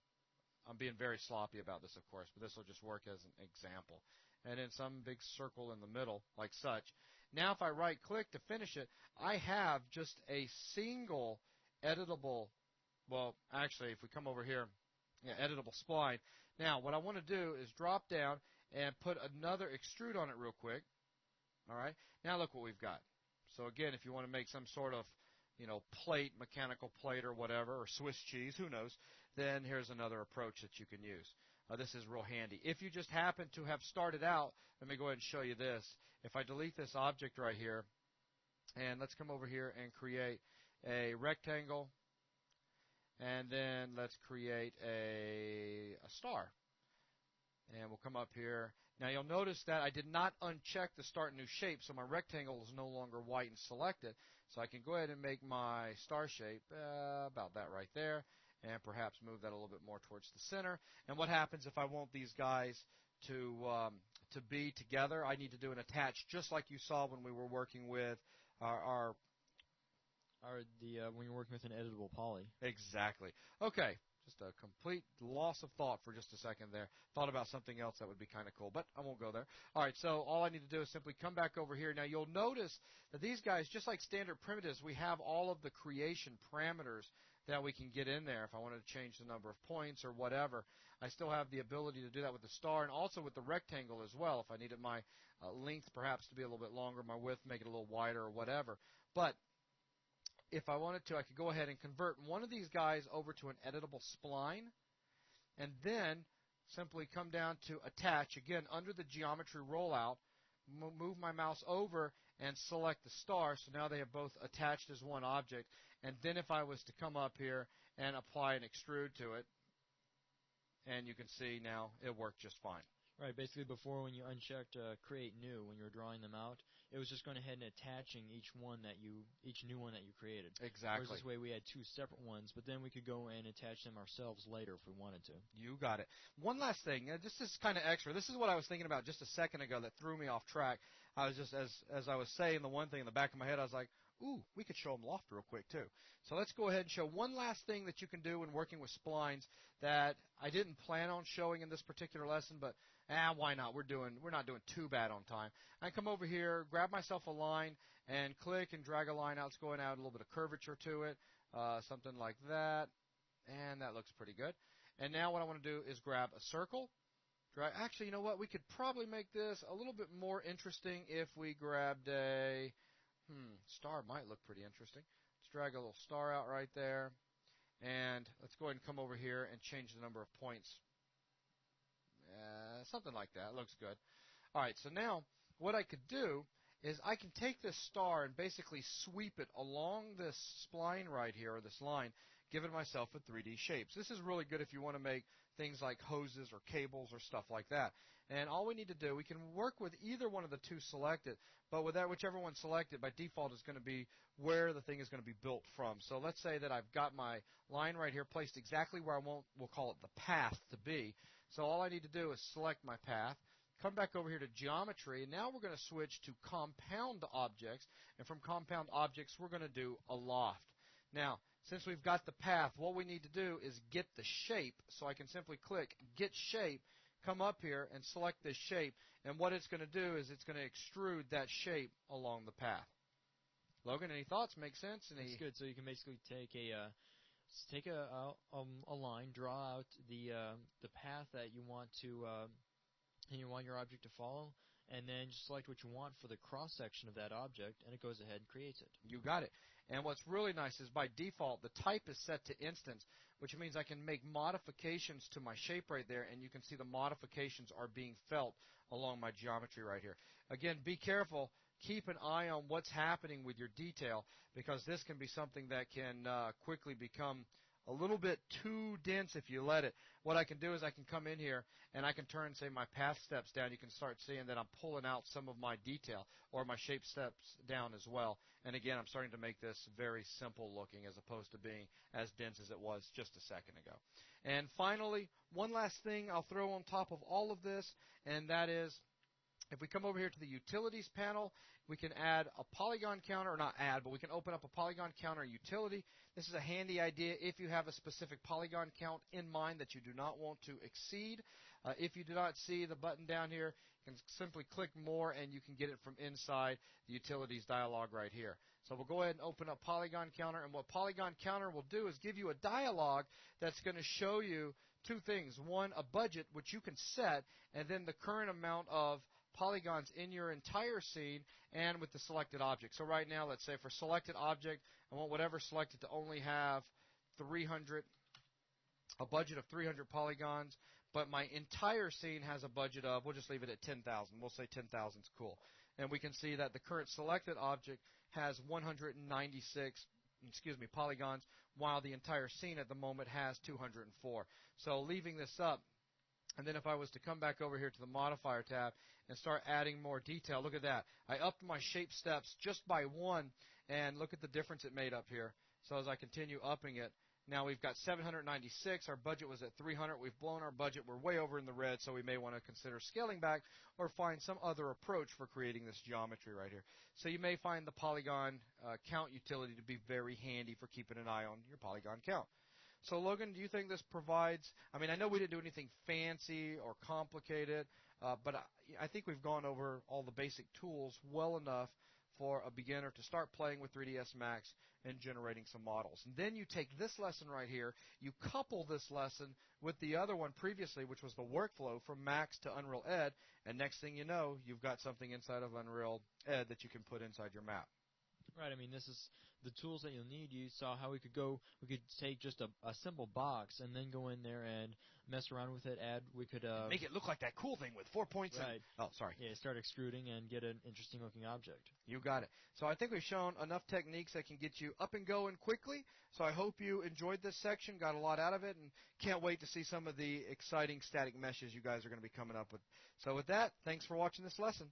Speaker 1: I'm being very sloppy about this, of course, but this will just work as an example. And then some big circle in the middle, like such. Now if I right-click to finish it, I have just a single editable, well, actually, if we come over here, editable spline. Now, what I want to do is drop down and put another extrude on it real quick. All right. Now look what we've got. So again, if you want to make some sort of, plate, mechanical plate or whatever, or Swiss cheese, who knows, then here's another approach that you can use. This is real handy. If you just happen to have started out, let me go ahead and show you this. If I delete this object right here, and let's come over here and create a rectangle, and then let's create a star. And we'll come up here. Now you'll notice that I did not uncheck the Start New Shape, so my rectangle is no longer white and selected. So I can go ahead and make my star shape about that right there, and perhaps move that a little bit more towards the center. And what happens if I want these guys to be together? I need to do an attach, just like you saw when we were working with
Speaker 2: when you're working with an editable poly.
Speaker 1: Exactly. Okay. Just a complete loss of thought for just a second there. Thought about something else that would be kind of cool, but I won't go there. All right, so all I need to do is simply come back over here. Now, you'll notice that these guys, just like standard primitives, we have all of the creation parameters that we can get in there. If I wanted to change the number of points or whatever, I still have the ability to do that with the star and also with the rectangle as well. If I needed my length perhaps to be a little bit longer, my width, make it a little wider or whatever. But if I wanted to, I could go ahead and convert one of these guys over to an editable spline, and then simply come down to Attach, again, under the Geometry rollout, move my mouse over and select the star, so now they have both attached as one object. And then if I was to come up here and apply an extrude to it, and you can see now it worked just fine.
Speaker 2: Right, basically before when you unchecked create new when you were drawing them out, it was just going ahead and attaching each new one that you created. Whereas
Speaker 1: Exactly.
Speaker 2: this way we had two separate ones, but then we could go and attach them ourselves later if we wanted to.
Speaker 1: You got it. One last thing, just this kind of extra. This is what I was thinking about just a second ago that threw me off track. I was just as I was saying the one thing in the back of my head, I was like, ooh, we could show them loft real quick too. So let's go ahead and show one last thing that you can do when working with splines that I didn't plan on showing in this particular lesson, but why not? We're not doing too bad on time. I come over here, grab myself a line, and click and drag a line out. It's going out a little bit of curvature to it, something like that, and that looks pretty good. And now what I want to do is grab a circle. Actually, you know what? We could probably make this a little bit more interesting if we grabbed a star. Might look pretty interesting. Let's drag a little star out right there. And let's go ahead and come over here and change the number of points. Something like that. Looks good. All right, so now what I could do is I can take this star and basically sweep it along this spline right here, or this line, giving myself a 3D shape. So this is really good if you want to make things like hoses or cables or stuff like that. And all we need to do, we can work with either one of the two selected, but with that, whichever one selected, by default is going to be where the thing is going to be built from. So let's say that I've got my line right here placed exactly where we'll call it the path to be. So all I need to do is select my path, come back over here to geometry, and now we're going to switch to compound objects, and from compound objects we're going to do a loft. Now, since we've got the path, what we need to do is get the shape, so I can simply click Get Shape, come up here and select this shape, and what it's going to do is it's going to extrude that shape along the path. Logan, any thoughts? Make sense?
Speaker 2: That's good. So you can basically take a line, draw out the path that you want to and you want your object to follow, and then just select what you want for the cross section of that object, and it goes ahead and creates it.
Speaker 1: You got it. And what's really nice is by default the type is set to instance, which means I can make modifications to my shape right there, and you can see the modifications are being felt along my geometry right here. Again, be careful. Keep an eye on what's happening with your detail, because this can be something that can quickly become a little bit too dense if you let it. What I can do is I can come in here and I can turn, say, my path steps down. You can start seeing that I'm pulling out some of my detail, or my shape steps down as well. And again, I'm starting to make this very simple looking as opposed to being as dense as it was just a second ago. And finally, one last thing I'll throw on top of all of this, and that is, if we come over here to the Utilities panel, we can add a polygon counter, or not add, but we can open up a polygon counter utility. This is a handy idea if you have a specific polygon count in mind that you do not want to exceed. If you do not see the button down here, you can simply click More, and you can get it from inside the Utilities dialog right here. So we'll go ahead and open up Polygon Counter, and what Polygon Counter will do is give you a dialog that's going to show you two things. One, a budget, which you can set, and then the current amount of polygons in your entire scene and with the selected object. So right now, let's say for selected object, I want whatever selected to only have 300, a budget of 300 polygons, but my entire scene has a budget of, we'll just leave it at 10,000. We'll say 10,000 is cool. And we can see that the current selected object has 196 polygons, while the entire scene at the moment has 204. So leaving this up, and then if I was to come back over here to the Modifier tab and start adding more detail, look at that. I upped my shape steps just by one, and look at the difference it made up here. So as I continue upping it, now we've got 796. Our budget was at 300. We've blown our budget. We're way over in the red, so we may want to consider scaling back or find some other approach for creating this geometry right here. So you may find the polygon count utility to be very handy for keeping an eye on your polygon count. So Logan, do you think this provides, I mean, I know we didn't do anything fancy or complicated, but I think we've gone over all the basic tools well enough for a beginner to start playing with 3ds Max and generating some models. And then you take this lesson right here, you couple this lesson with the other one previously, which was the workflow from Max to Unreal Ed, and next thing you know, you've got something inside of Unreal Ed that you can put inside your map.
Speaker 2: Right. I mean, this is the tools that you'll need. You saw how we could go. We could take just a simple box and then go in there and mess around with it. We could
Speaker 1: Make it look like that cool thing with 4 points.
Speaker 2: right.
Speaker 1: Oh, sorry.
Speaker 2: Yeah, start extruding and get an interesting looking object.
Speaker 1: You got it. So I think we've shown enough techniques that can get you up and going quickly. So I hope you enjoyed this section, got a lot out of it, and can't wait to see some of the exciting static meshes you guys are going to be coming up with. So with that, thanks for watching this lesson.